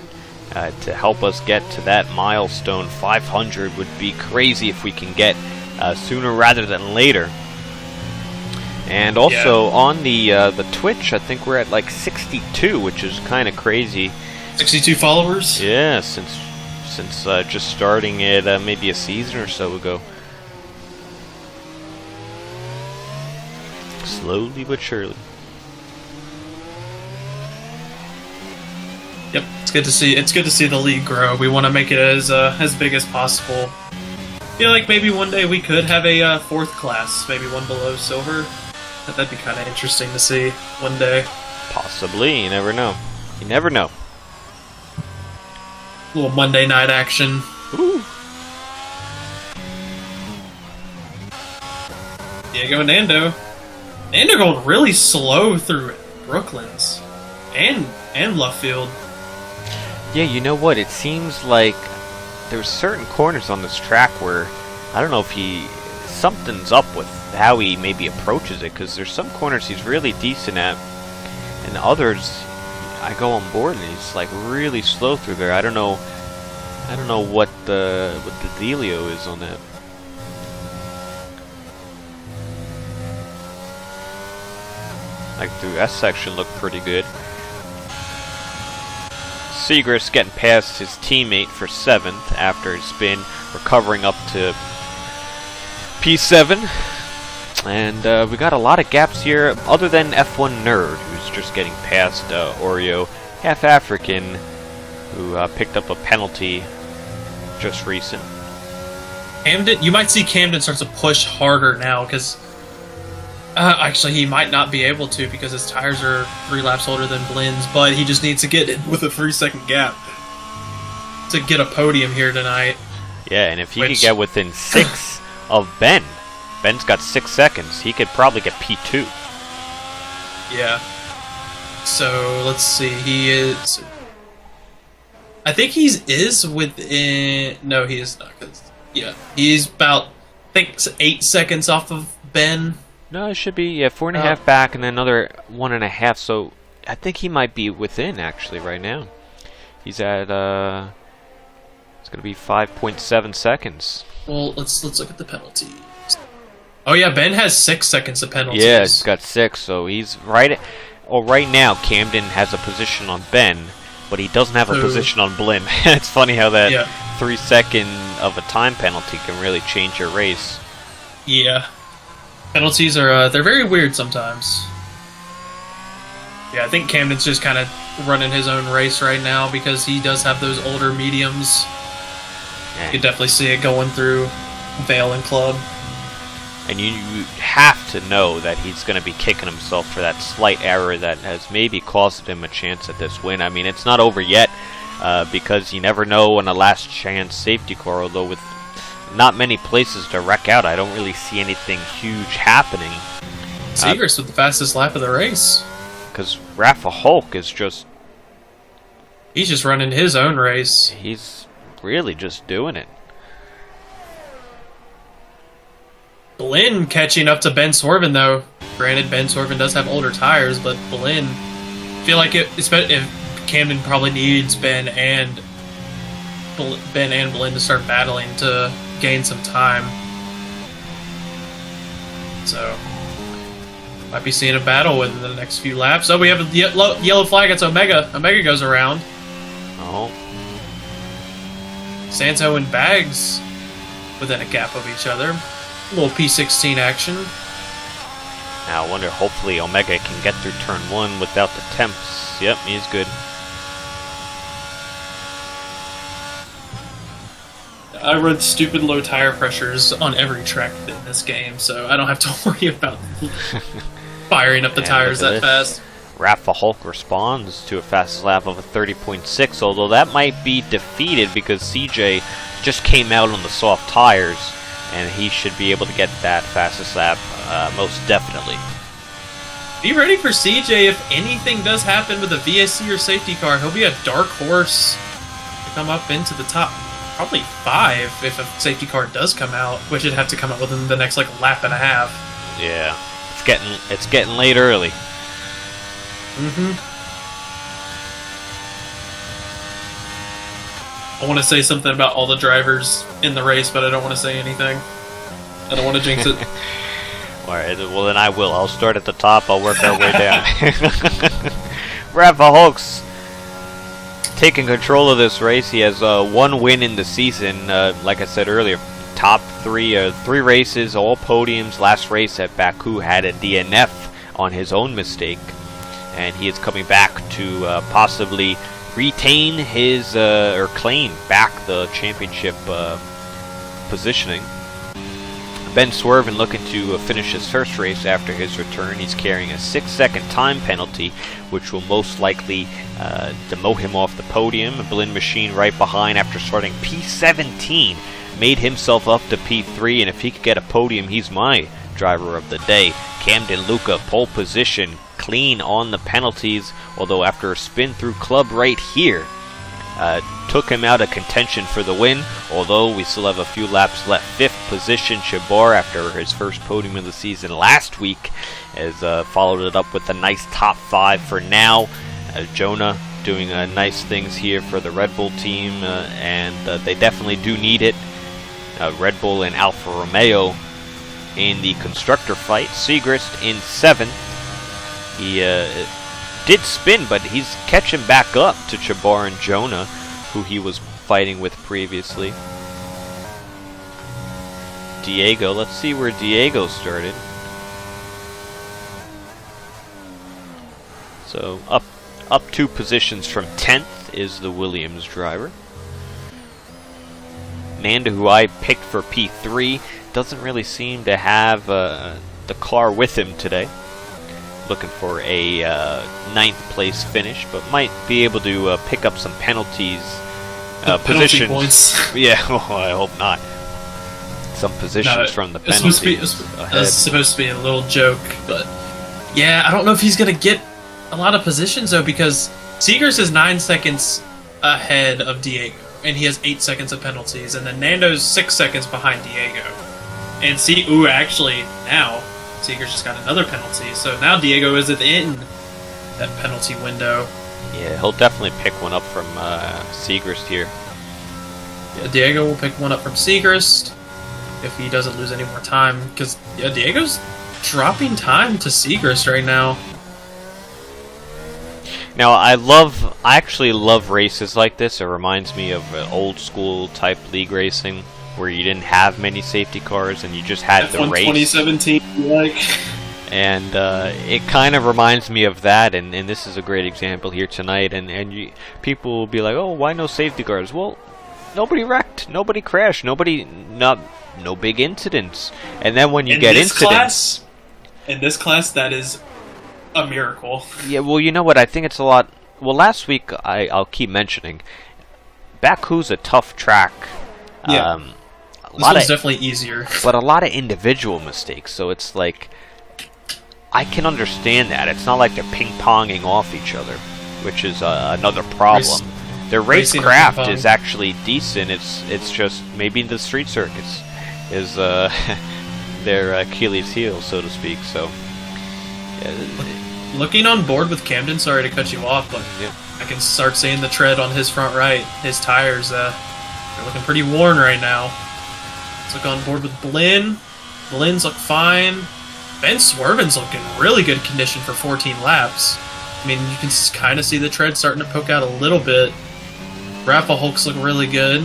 to help us get to that milestone. 500 would be crazy if we can get sooner rather than later. And also on the Twitch, I think we're at like 62, which is kind of crazy. 62 followers? Yeah, since just starting it maybe a season or so ago. Slowly but surely. Yep, it's good to see. It's good to see the league grow. We want to make it as big as possible. I feel like maybe one day we could have a 4th class, maybe one below silver. That'd be kind of interesting to see one day. Possibly, you never know. You never know. A little Monday night action. Ooh. Diego and Nando. Nando going really slow through Brooklands and left field. Yeah, you know what? It seems like there's certain corners on this track where I don't know if something's up with how he maybe approaches it, because there's some corners he's really decent at, and others I go on board and he's like really slow through there. I don't know what the dealio is on that. Like through S section looked pretty good. Segrist getting past his teammate for 7th after his spin, recovering up to P7. And we got a lot of gaps here, other than F1 Nerd, who's just getting past Oreo, half African, who picked up a penalty just recent. Camden, you might see Camden starts to push harder now, because actually he might not be able to because his tires are 3 laps older than Blynn's, but he just needs to get in with a 3-second gap to get a podium here tonight. Yeah, and if he could get within 6 of Ben, Ben's got 6 seconds, he could probably get P2. Yeah. So, let's see, he is... I think he is within... No, he is not, because... Yeah, he's about, I think, 8 seconds off of Ben. No, it should be 4.5 back and then another 1.5. So I think he might be within actually right now. He's at it's gonna be 5.7 seconds. Well, let's look at the penalties. Oh yeah, Ben has 6 seconds of penalties. Yeah, he's got 6. So he's right. Right now, Camden has a position on Ben, but he doesn't have a position on Blinn. It's funny how that 3 second of a time penalty can really change your race. Yeah. Penalties are, they're very weird sometimes. Yeah, I think Camden's just kind of running his own race right now because he does have those older mediums. Yeah. You can definitely see it going through Vale and Club. And you have to know that he's going to be kicking himself for that slight error that has maybe cost him a chance at this win. I mean, it's not over yet because you never know on a last chance safety car, although with not many places to wreck out, I don't really see anything huge happening. Segrist with the fastest lap of the race. Because Rafa Hulk is just... He's just running his own race. He's really just doing it. Blinn catching up to Ben Swerven, though. Granted, Ben Swerven does have older tires, but Blinn... I feel like if Camden probably needs Ben and Blinn to start battling to gain some time. So, might be seeing a battle within the next few laps. Oh, we have a yellow flag. It's Omega. Omega goes around. Oh. Santo and Bags within a gap of each other. A little P16 action. Now, I wonder, hopefully Omega can get through turn 1 without the temps. Yep, he's good. I run stupid low tire pressures on every track in this game, so I don't have to worry about firing up the tires that fast. Rafa Hulk responds to a fastest lap of a 30.6, although that might be defeated because CJ just came out on the soft tires, and he should be able to get that fastest lap most definitely. Be ready for CJ if anything does happen with a VSC or safety car. He'll be a dark horse to come up into the top. Probably 5 if a safety car does come out, which it'd have to come out within the next lap and a half. Yeah, it's getting late early. I want to say something about all the drivers in the race, but I don't want to say anything. I don't want to jinx it. Alright, well then I will. I'll start at the top, I'll work our way down. Rafa Hulk's taking control of this race. He has 1 win in the season. Like I said earlier, top 3 races, all podiums. Last race at Baku had a DNF on his own mistake, and he is coming back to possibly retain his or claim back the championship positioning. Ben Swerven looking to finish his first race after his return. He's carrying a 6-second time penalty, which will most likely demote him off the podium. A Blinn machine right behind after starting P17 made himself up to P3, and if he could get a podium, he's my driver of the day. Camden Luca, pole position, clean on the penalties, although after a spin through Club right here, took him out of contention for the win, although we still have a few laps left. 5th position, Shabar, after his first podium of the season last week, has followed it up with a nice top 5 for now. Jonah doing nice things here for the Red Bull team, and they definitely do need it. Red Bull and Alfa Romeo in the constructor fight. Segrist in 7th. He did spin, but he's catching back up to Chabar and Jonah, who he was fighting with previously. Diego, let's see where Diego started. So up 2 positions from 10th is the Williams driver. Nanda, who I picked for P3, doesn't really seem to have the car with him today. Looking for a 9th place finish, but might be able to pick up some penalties. Positions. Points. Yeah, well, I hope not. Some positions from the penalties. It's supposed to be a little joke, but yeah, I don't know if he's going to get a lot of positions, though, because Seegers is 9 seconds ahead of Diego, and he has 8 seconds of penalties, and then Nando's 6 seconds behind Diego. And actually, now, Seegers just got another penalty, so now Diego is in that penalty window. Yeah, he'll definitely pick one up from Segrist here. Yeah, Diego will pick one up from Segrist if he doesn't lose any more time, because Diego's dropping time to Segrist right now. Now, I actually love races like this. It reminds me of old school type league racing, where you didn't have many safety cars and you just had F1 the race. 2017, like. And it kind of reminds me of that, and this is a great example here tonight. And people will be like, "Oh, why no safety cars?" Well, nobody wrecked, nobody crashed, no big incidents. And then when you get incidents, in this class, that is a miracle. Yeah, well, you know what? I think it's a lot. Well, last week I'll keep mentioning, Baku's a tough track. Yeah, this one's definitely easier, but a lot of individual mistakes. So it's like, I can understand that. It's not like they're ping-ponging off each other, which is another problem. Their racecraft is actually decent. It's just maybe the street circuits is their Achilles heel, so to speak. So, looking on board with Camden, sorry to cut you off, but yeah. I can start seeing the tread on his front right. His tires, they're looking pretty worn right now. Let's look on board with Blinn. Blinn's look fine. Ben Swerven's looking really good condition for 14 laps. I mean, you can kind of see the tread starting to poke out a little bit. Rafa Hulk's look really good.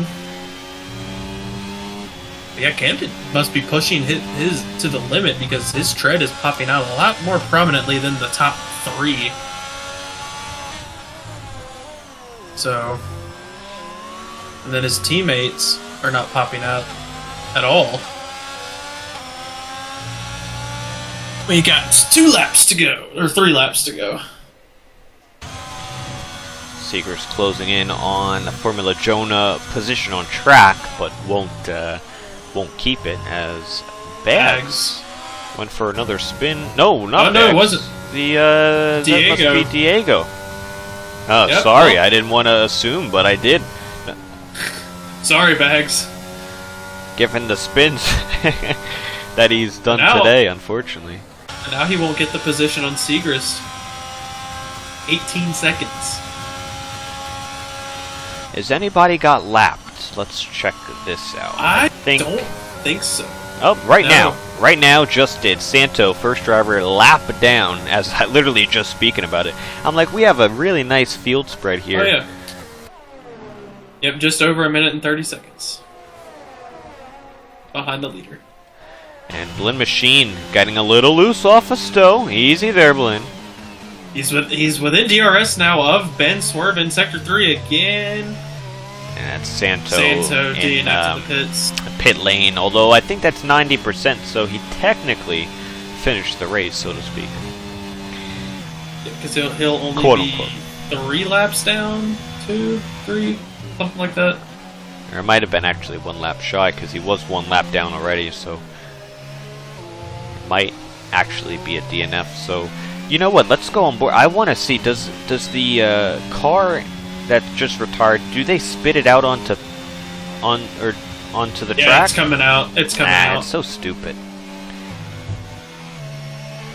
But yeah, Camden must be pushing his to the limit, because his tread is popping out a lot more prominently than the top 3. So, and then his teammates are not popping out at all. We got 2 laps to go, or 3 laps to go. Seegers closing in on Formula Jonah position on track, but won't keep it, as Bags went for another spin. No, not Bags. No, it wasn't. Diego. That must be Diego. Oh, yep, sorry, I didn't want to assume, but I did. Sorry, Bags. Given the spins that he's done today, unfortunately. Now he won't get the position on Segrist. 18 seconds. Has anybody got lapped? Let's check this out. I don't think so. Oh, right now, just did. Santo, first driver, lap down, as I literally just speaking about it. I'm like, we have a really nice field spread here. Oh, yeah. Yep, just over 1 minute and 30 seconds. Behind the leader. And Blinn Machine getting a little loose off of Stowe. Easy there, Blinn. He's within DRS now of Ben Swerve in Sector 3 again. And that's Santo in the pits. Pit lane, although I think that's 90%, so he technically finished the race, so to speak. Because he'll only quote, be unquote. 3 laps down, 2, 3, something like that. Or it might have been actually 1 lap shy, because he was 1 lap down already, so it might actually be a DNF. So, you know what? Let's go on board. I want to see, does the car that just retired, do they spit it out onto the track? Yeah, it's coming out. It's coming out. It's so stupid.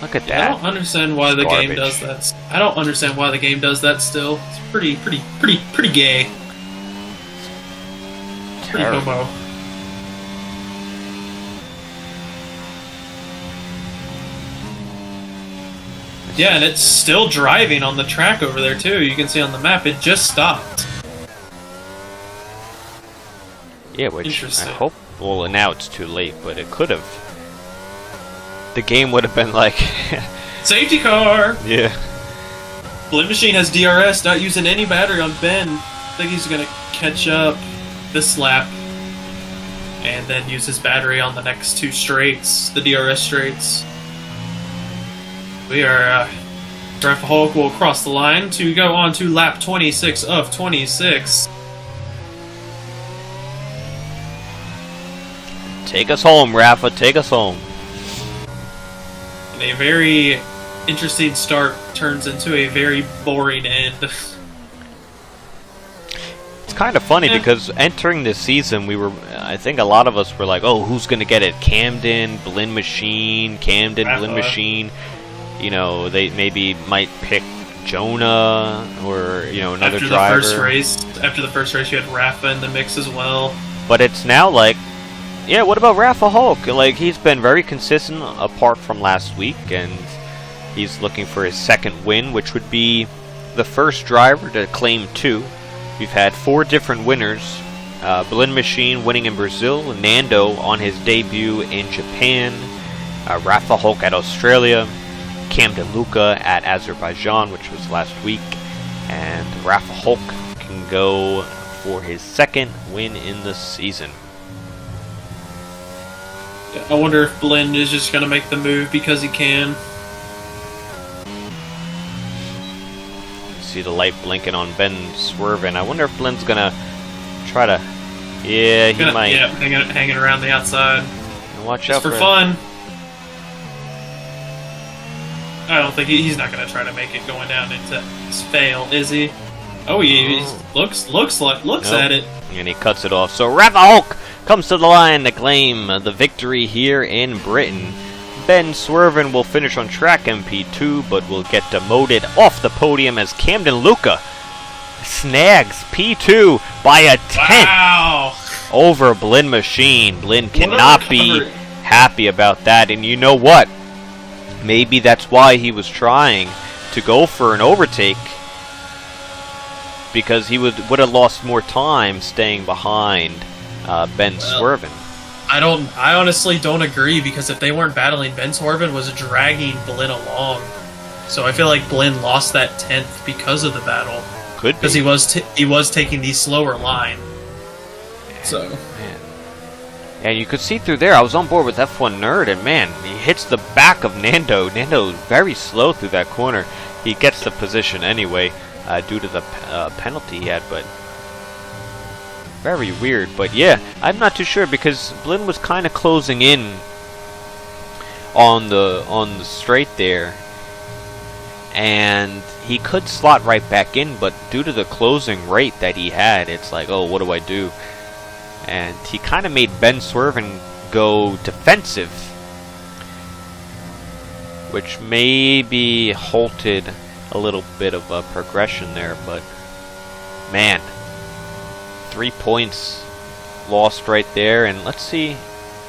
Look at that. I don't understand why the game does that. I don't understand why the game does that still. It's pretty gay. Pretty homo. Yeah, and it's still driving on the track over there, too. You can see on the map, it just stopped. Yeah, which I hope... Well, now it's too late, but it could have. The game would have been like... Safety car! Yeah. Blend Machine has DRS, not using any battery on Ben. I think he's going to catch up this lap and then use his battery on the next two straights, the DRS straights. We are... Rafa Hulk will cross the line to go on to lap 26 of 26. Take us home, Rafa. Take us home. And a very interesting start turns into a very boring end. It's kind of funny because entering this season, I think a lot of us were like, oh, who's going to get it? Camden, Blend Machine, Camden, Rafa. Blend Machine. You know, they maybe might pick Jonah or, you know, another driver. After the first race, you had Rafa in the mix as well. But it's now like, yeah, what about Rafa Hulk? Like, he's been very consistent apart from last week, and he's looking for his second win, which would be the first driver to claim 2. We've had 4 different winners. Blend Machine winning in Brazil, Nando on his debut in Japan, Rafa Hulk at Australia, Camden at Azerbaijan, which was last week, and Rafa Hulk can go for his second win in the season. I wonder if Blend is just going to make the move because he can. See the light blinking on Ben swerving. I wonder if Blend's going to try to... Yeah, he might. Yeah, hanging around the outside. Watch just out for fun. I don't think he's not going to try to make it going down into his fail, is he? Oh, he looks at it. And he cuts it off. So Rafa Hulk comes to the line to claim the victory here in Britain. Ben Swerven will finish on track MP2, but will get demoted off the podium as Camden Luca snags P2 by a 10th over Blend Machine. Blend cannot be happy about that, and you know what? Maybe that's why he was trying to go for an overtake, because he would have lost more time staying behind Ben Swerven. I honestly don't agree, because if they weren't battling, Ben Swerven was dragging Blend along. So I feel like Blend lost that 10th because of the battle. Could be. Because he was taking the slower line. So. Man. And you could see through there, I was on board with F1 Nerd, and man, he hits the back of Nando. Nando's very slow through that corner. He gets the position anyway, due to the penalty he had, but very weird. But yeah, I'm not too sure, because Blend was kind of closing in on the straight there, and he could slot right back in, but due to the closing rate that he had, it's like, oh, what do I do? And he kind of made Ben Swerven go defensive, which maybe halted a little bit of a progression there, but man, 3 points lost right there. And let's see.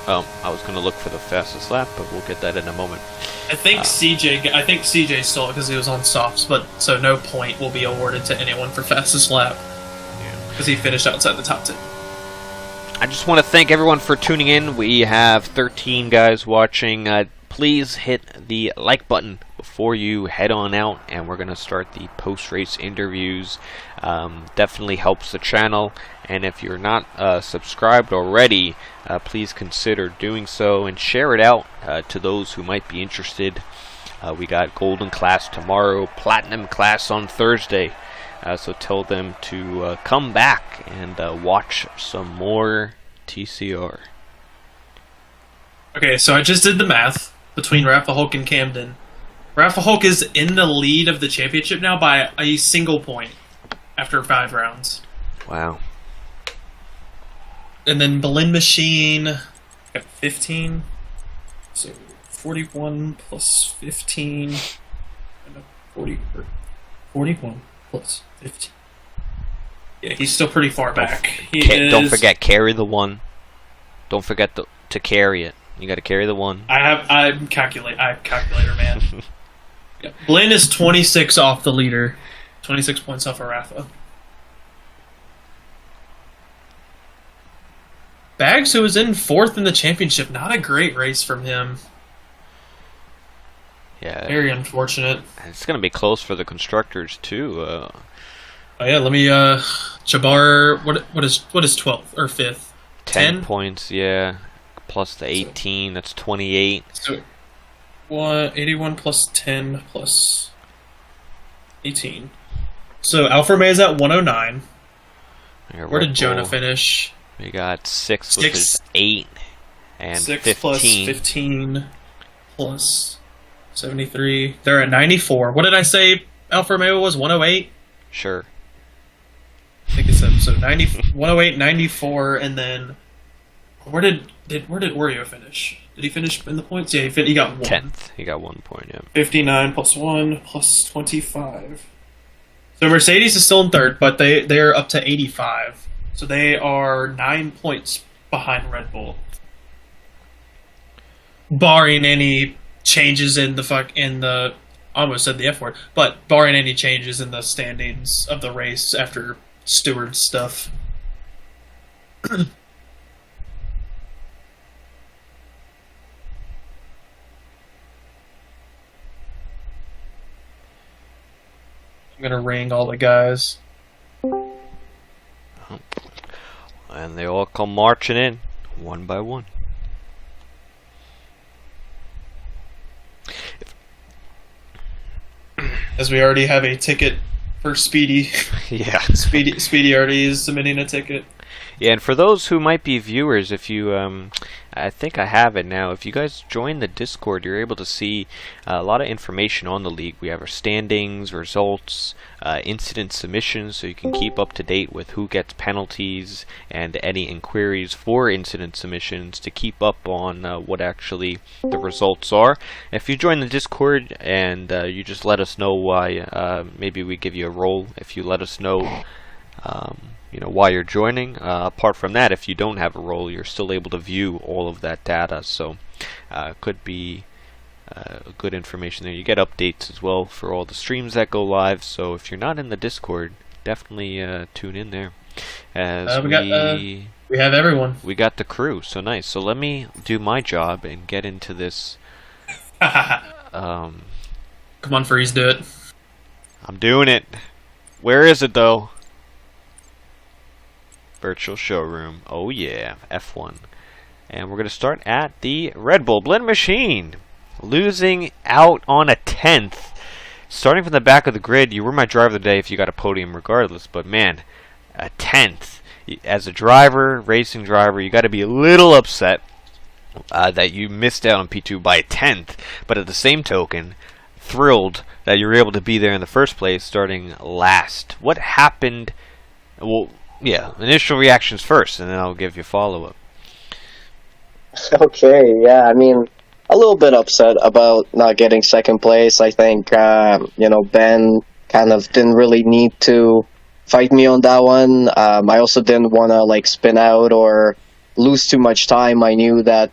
Oh, I was going to look for the fastest lap, but we'll get that in a moment. I think CJ stole it because he was on softs, but so no point will be awarded to anyone for fastest lap because he finished outside the top 10. I just want to thank everyone for tuning in. We have 13 guys watching. Please hit the like button before you head on out, and we're going to start the post-race interviews. Definitely helps the channel, and if you're not subscribed already, please consider doing so and share it out to those who might be interested. We got Golden Class tomorrow, Platinum Class on Thursday. So tell them to come back and watch some more TCR. Okay, so I just did the math between Rafa Hulk and Camden. Rafa Hulk is in the lead of the championship now by a single point after 5 rounds. Wow. And then Blend Machine got 15. So 41 plus 15. And 41 plus 15. Yeah, he's still pretty far back. Don't forget, carry the 1. Don't forget to carry it. You got to carry the 1. I have calculator, man. Yeah. Blinn is 26 off the leader. 26 points off of Rafa. Bags, who was in 4th in the championship, not a great race from him. Yeah. Very unfortunate. It's going to be close for the constructors, too. Oh yeah, let me Jabbar, what is 12th or 5th? 10 points, yeah. Plus the 18, that's 28. So 81 plus 10 plus 18. So Alfa Romeo is at 109. Where did Jonah finish? We got 6, which is 8, and 6 15. plus 15 plus 73. They're at 94. What did I say Alfa Romeo was? 108? Sure. I think it's so 108, 94, and then where did Oreo finish? Did he finish in the points? Yeah, he got 1. 10th. He got 1 point, yeah. 59 plus 1 plus 25. So Mercedes is still in 3rd, but they're up to 85. So they are 9 points behind Red Bull. Barring any changes in the almost said the F word, but barring any changes in the standings of the race after steward stuff. I'm gonna ring all the guys. And they all come marching in, one by one. As we already have a ticket for Speedy. Yeah. Speedy already is submitting a ticket. Yeah, and for those who might be viewers, if you, I think I have it now. If you guys join the Discord, you're able to see a lot of information on the league. We have our standings, results, incident submissions, so you can keep up to date with who gets penalties and any inquiries for incident submissions to keep up on what actually the results are. If you join the Discord and you just let us know why, maybe we give you a role if you let us know. You know why you're joining. Apart from that, if you don't have a role, you're still able to view all of that data. So, could be good information there. You get updates as well for all the streams that go live. So, if you're not in the Discord, definitely tune in there. As we have everyone. We got the crew. So nice. So let me do my job and get into this. Come on, Freeze, do it. I'm doing it. Where is it though? Virtual showroom. Oh yeah, F1. And we're going to start at the Red Bull Blend Machine. Losing out on a 10th. Starting from the back of the grid, you were my driver of the day if you got a podium regardless. But man, a 10th. As a driver, racing driver, you got to be a little upset that you missed out on P2 by a 10th. But at the same token, thrilled that you were able to be there in the first place, starting last. What happened? Well, yeah, initial reactions first, and then I'll give you a follow-up. Okay, yeah, I mean, a little bit upset about not getting second place. I think, Ben kind of didn't really need to fight me on that one. I also didn't want to, spin out or lose too much time. I knew that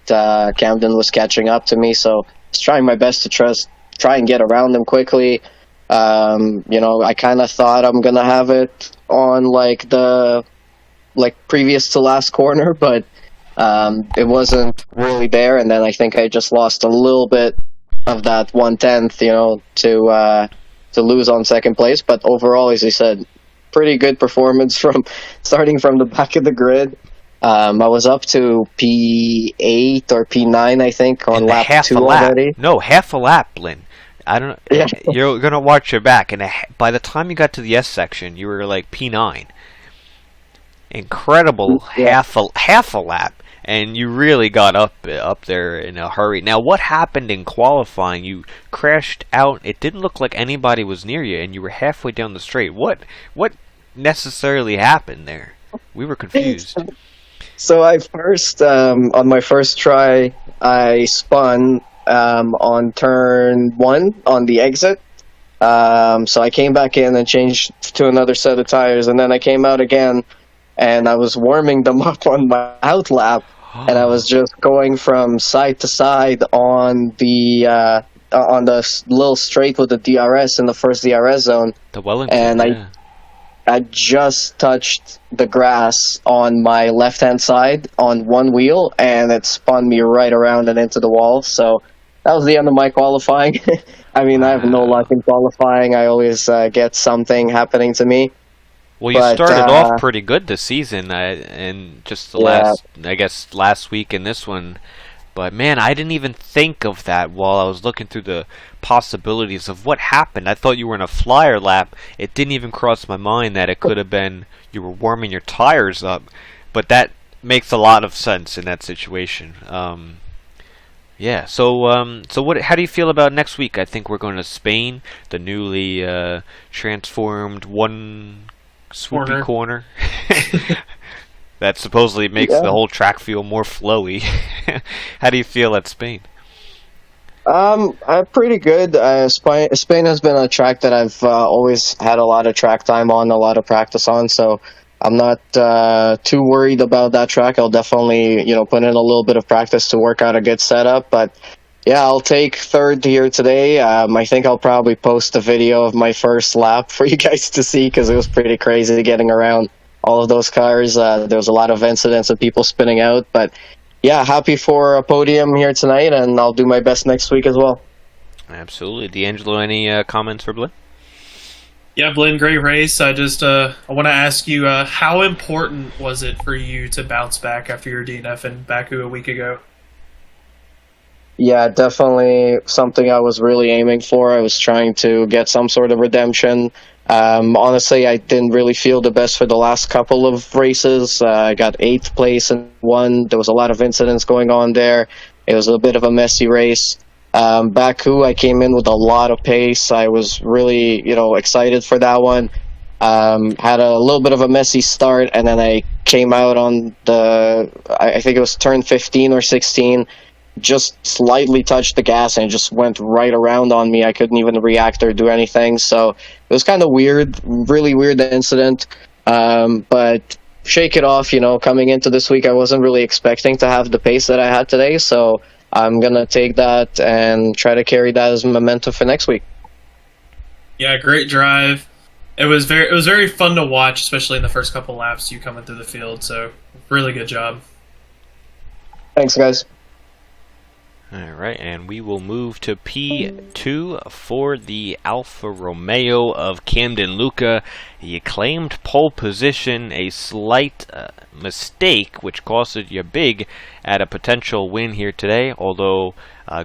Camden was catching up to me, so I was trying my best to try and get around him quickly. I kind of thought I'm going to have it on, the previous to last corner, but it wasn't really there, and then I think I just lost a little bit of that 1/10, to lose on second place. But overall, as I said, pretty good performance from starting from the back of the grid. I was up to P8 or P9, I think, on lap 2 already. No, half a lap, Lynn. I don't know. Yeah. You're gonna watch your back, and by the time you got to the S section, you were like P9. Incredible, yeah. half a lap, and you really got up there in a hurry. Now, what happened in qualifying? You crashed out. It didn't look like anybody was near you, and you were halfway down the straight. What necessarily happened there? We were confused. So I first, on my first try, I spun on turn 1 on the exit. So I came back in and changed to another set of tires, and then I came out again, and I was warming them up on my out lap, and I was just going from side to side on the on the little straight with the DRS in the first DRS zone, The Wellington, and yeah. I just touched the grass on my left-hand side on one wheel, and it spun me right around and into the wall. So that was the end of my qualifying. I mean, I have no luck in qualifying. I always get something happening to me. Well, you started off pretty good this season, and just the last week and this one. But man, I didn't even think of that while I was looking through the possibilities of what happened. I thought you were in a flyer lap. It didn't even cross my mind that it could have been you were warming your tires up. But that makes a lot of sense in that situation. Yeah. So what? How do you feel about next week? I think we're going to Spain, the newly transformed one swoopy corner. That supposedly makes the whole track feel more flowy. How do you feel at Spain? I'm pretty good. Spain has been a track that I've always had a lot of track time on, a lot of practice on, so I'm not too worried about that track. I'll definitely, put in a little bit of practice to work out a good setup, but yeah, I'll take third here today. I think I'll probably post a video of my first lap for you guys to see, because it was pretty crazy getting around all of those cars. There was a lot of incidents of people spinning out, but yeah, happy for a podium here tonight, and I'll do my best next week as well. Absolutely. D'Angelo, any comments for Blinn? Yeah, Blinn, great race. I want to ask you, how important was it for you to bounce back after your DNF in Baku a week ago? Yeah, definitely something I was really aiming for. I was trying to get some sort of redemption. Honestly, I didn't really feel the best for the last couple of races. I got 8th place in one. There was a lot of incidents going on there. It was a bit of a messy race. Baku, I came in with a lot of pace. I was really, excited for that one. Had a little bit of a messy start, and then I came out on I think it was turn 15 or 16, just slightly touched the gas and it just went right around on me. I couldn't even react or do anything. So it was kind of weird, really weird incident. But shake it off, coming into this week, I wasn't really expecting to have the pace that I had today. So I'm going to take that and try to carry that as momentum for next week. Yeah, great drive. It was very fun to watch, especially in the first couple laps, you coming through the field. So really good job. Thanks, guys. Alright, and we will move to P2 for the Alfa Romeo of Camden Luca. You claimed pole position, a slight mistake which costed you big at a potential win here today, although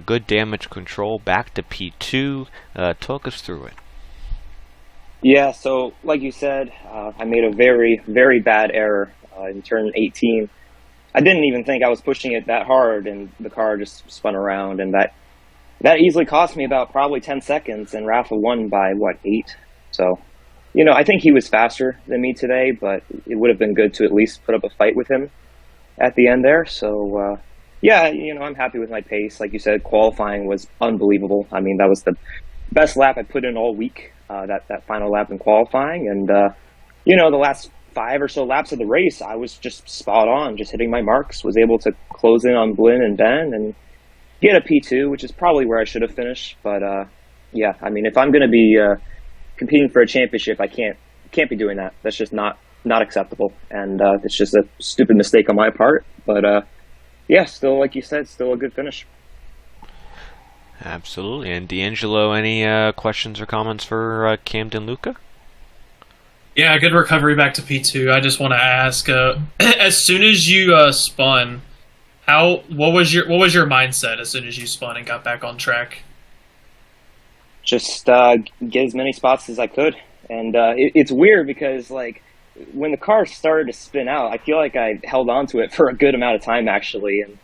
good damage control back to P2. Talk us through it. Yeah, so like you said, I made a very, very bad error in turn 18. I didn't even think I was pushing it that hard, and the car just spun around, and that easily cost me about probably 10 seconds, and Rafa won by, 8? So, I think he was faster than me today, but it would have been good to at least put up a fight with him at the end there. So, yeah, I'm happy with my pace. Like you said, qualifying was unbelievable. I mean, that was the best lap I put in all week, that final lap in qualifying, and, the last 5 or so laps of the race, I was just spot on, just hitting my marks, was able to close in on Blinn and Ben and get a P2, which is probably where I should have finished. But yeah, I mean, if I'm going to be competing for a championship, I can't be doing that. That's just not acceptable, and it's just a stupid mistake on my part. But yeah, still, like you said, still a good finish. Absolutely. And D'Angelo, any questions or comments for Camden Luca? Yeah, good recovery back to P2. I just want to ask, as soon as you spun, what was your mindset as soon as you spun and got back on track? Just get as many spots as I could, and it's weird because when the car started to spin out, I feel like I held on to it for a good amount of time actually, and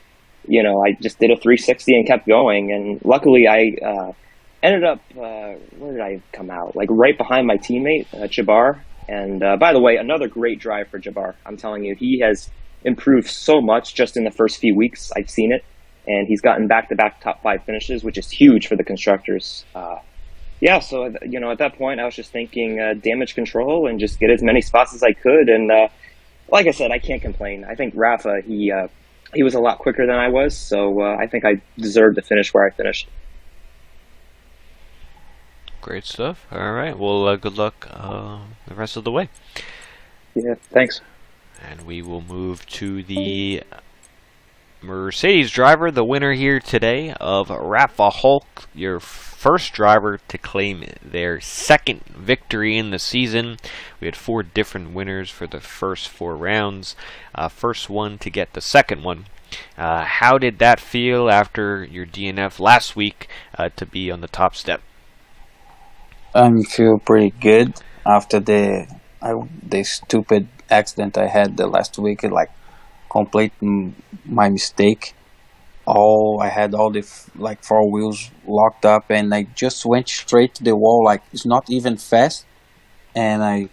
I just did a 360 and kept going, and luckily I ended up where did I come out? Right behind my teammate Jabbar. And by the way, another great drive for Jabbar. I'm telling you, he has improved so much just in the first few weeks. I've seen it. And he's gotten back-to-back top 5 finishes, which is huge for the constructors. Yeah, so, at that point, I was just thinking damage control and just get as many spots as I could. And like I said, I can't complain. I think Rafa, he was a lot quicker than I was. So I think I deserved to finish where I finished. Great stuff. All right. Well, good luck the rest of the way. Yeah, thanks. And we will move to the Mercedes driver, the winner here today of Rafa Hulk, your first driver to claim their second victory in the season. We had 4 different winners for the first 4 rounds. First one to get the second one. How did that feel after your DNF last week to be on the top step? I feel pretty good after the stupid accident I had the last week. Like complete my mistake. I had all the 4 wheels locked up, and I just went straight to the wall. Like it's not even fast, and I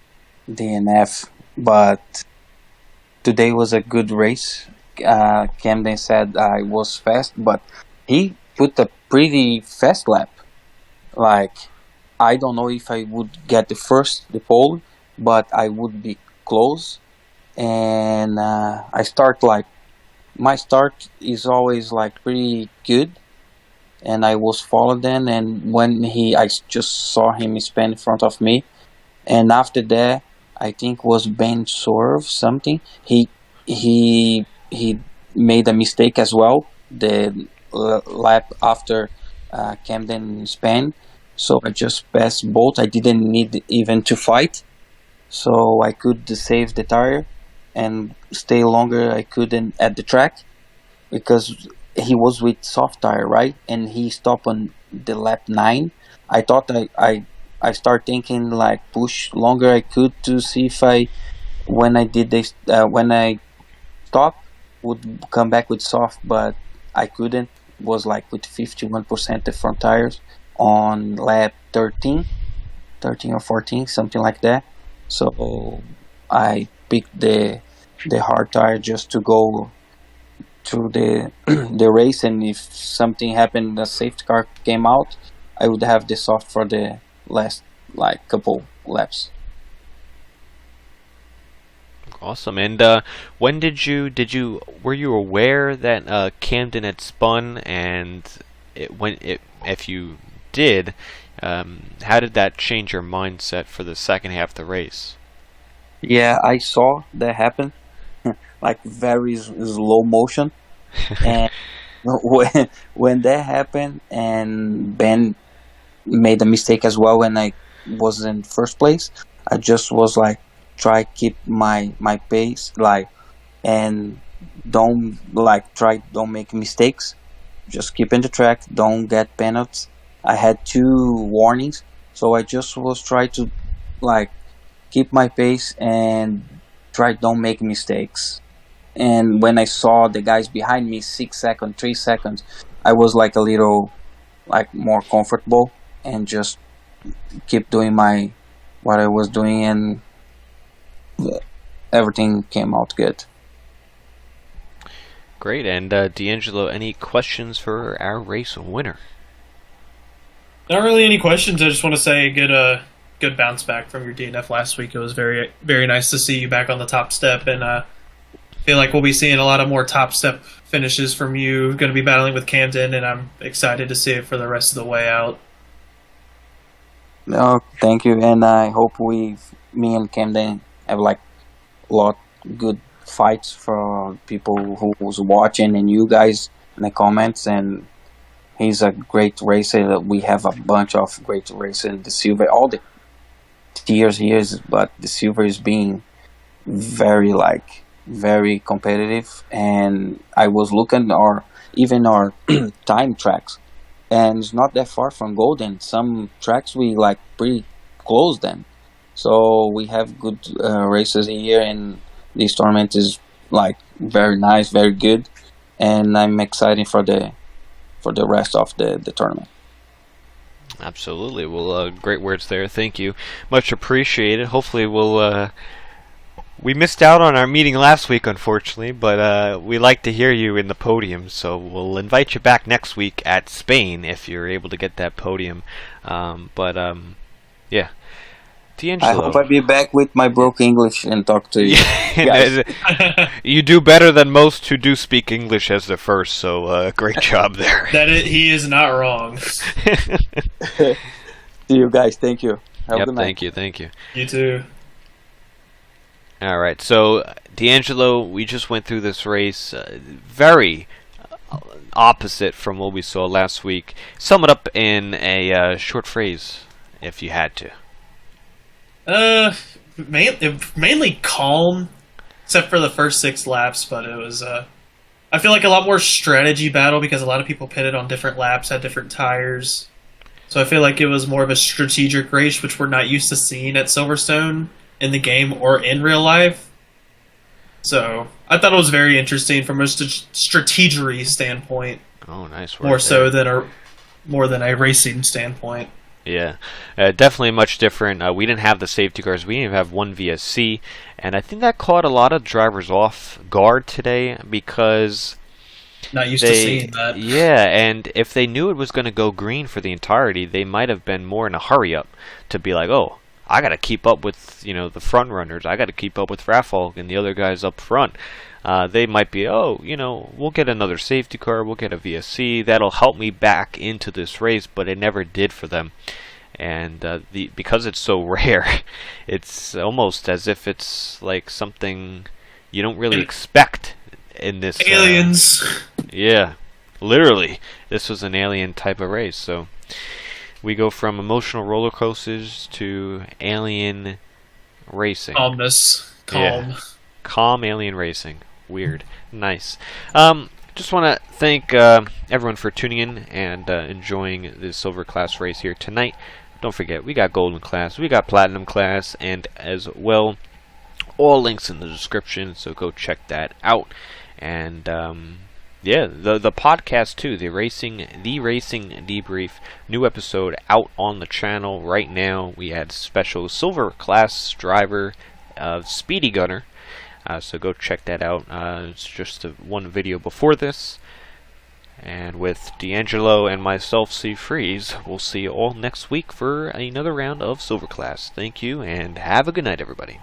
DNF. But today was a good race. Camden said I was fast, but he put a pretty fast lap. Like I don't know if I would get the pole, but I would be close. And my start is always pretty good, and I was followed then. And when I just saw him spin in front of me, and after that, I think was Ben Swerve something. He made a mistake as well. The lap after Camden span, so I just passed both. I didn't need even to fight, so I could save the tire and stay longer. I couldn't at the track because he was with soft tire, right? And he stopped on the lap 9. I thought I started thinking push longer I could to see if when I stopped would come back with soft, but I couldn't. It was with 51% the front tires on lap 13 or 14, something like that. So I picked the hard tire just to go through the race, and if something happened, the safety car came out, I would have the soft for the last couple laps. Awesome. And when were you aware that Camden had spun, and if you did, how did that change your mindset for the second half of the race? Yeah, I saw that happen, very slow motion, and when that happened, and Ben made a mistake as well when I was in first place, I just was try keep my pace, and don't don't make mistakes, just keep in the track, don't get penalties. I had 2 warnings, so I just was try to keep my pace and don't make mistakes. And when I saw the guys behind me 6 seconds, 3 seconds, I was a little more comfortable and just keep doing what I was doing, and everything came out good. Great. And D'Angelo, any questions for our race winner? Not really any questions. I just want to say good bounce back from your DNF last week. It was very, very nice to see you back on the top step, and I feel like we'll be seeing a lot of more top step finishes from you. Going to be battling with Camden, and I'm excited to see it for the rest of the way out. No, thank you, and I hope me and Camden have a lot good fights for people who's watching and you guys in the comments. And he's a great racer. We have a bunch of great racers in the silver. All the tiers he is, but the silver is being very very competitive. And I was looking even our time tracks, and it's not that far from golden. Some tracks we pretty close then. So we have good races here, and this tournament is very nice, very good, and I'm excited for the rest of the tournament. Absolutely. Well, great words there. Thank you. Much appreciated. Hopefully we missed out on our meeting last week, unfortunately, but we like to hear you in the podium, so we'll invite you back next week at Spain if you're able to get that podium. Yeah. D'Angelo. I hope I'll be back with my broken English and talk to you. You do better than most who do speak English as their first, so great job there. He is not wrong. See you guys. Thank you. Have a Yep, good night. thank you. You too. All right, so D'Angelo, we just went through this race, very opposite from what we saw last week. Sum it up in a short phrase, if you had to. Mainly calm, except for the first 6 laps. But it was, I feel like a lot more strategy battle because a lot of people pitted on different laps, had different tires. So I feel like it was more of a strategic race, which we're not used to seeing at Silverstone in the game or in real life. So I thought it was very interesting from a strategery standpoint, Oh, nice work. more there. so than a racing standpoint. Yeah, definitely much different. We didn't have the safety cars. We didn't even have one VSC, and I think that caught a lot of drivers off guard today because Not used to seeing that. yeah, and if they knew it was going to go green for the entirety, they might have been more in a hurry up to be like, oh, I got to keep up with the front runners. I got to keep up with Rafał and the other guys up front. They might be, we'll get another safety car, we'll get a VSC, that'll help me back into this race, but it never did for them. And because it's so rare, it's almost as if it's like something you don't really expect in this. Aliens. Yeah, literally, this was an alien type of race. So we go from emotional roller coasters to alien racing. Calmness. Calm. Yeah. Calm alien racing. Weird. Nice. Just want to thank everyone for tuning in and enjoying the silver class race here tonight. Don't forget, we got golden class, we got platinum class, and as well, all links in the description, so go check that out. And yeah, the podcast too, the racing debrief, new episode out on the channel right now. We had special silver class driver, Speedy Gunner. So go check that out. It's just one video before this. And with D'Angelo and myself, C. Freeze, we'll see you all next week for another round of Silver Class. Thank you, and have a good night, everybody.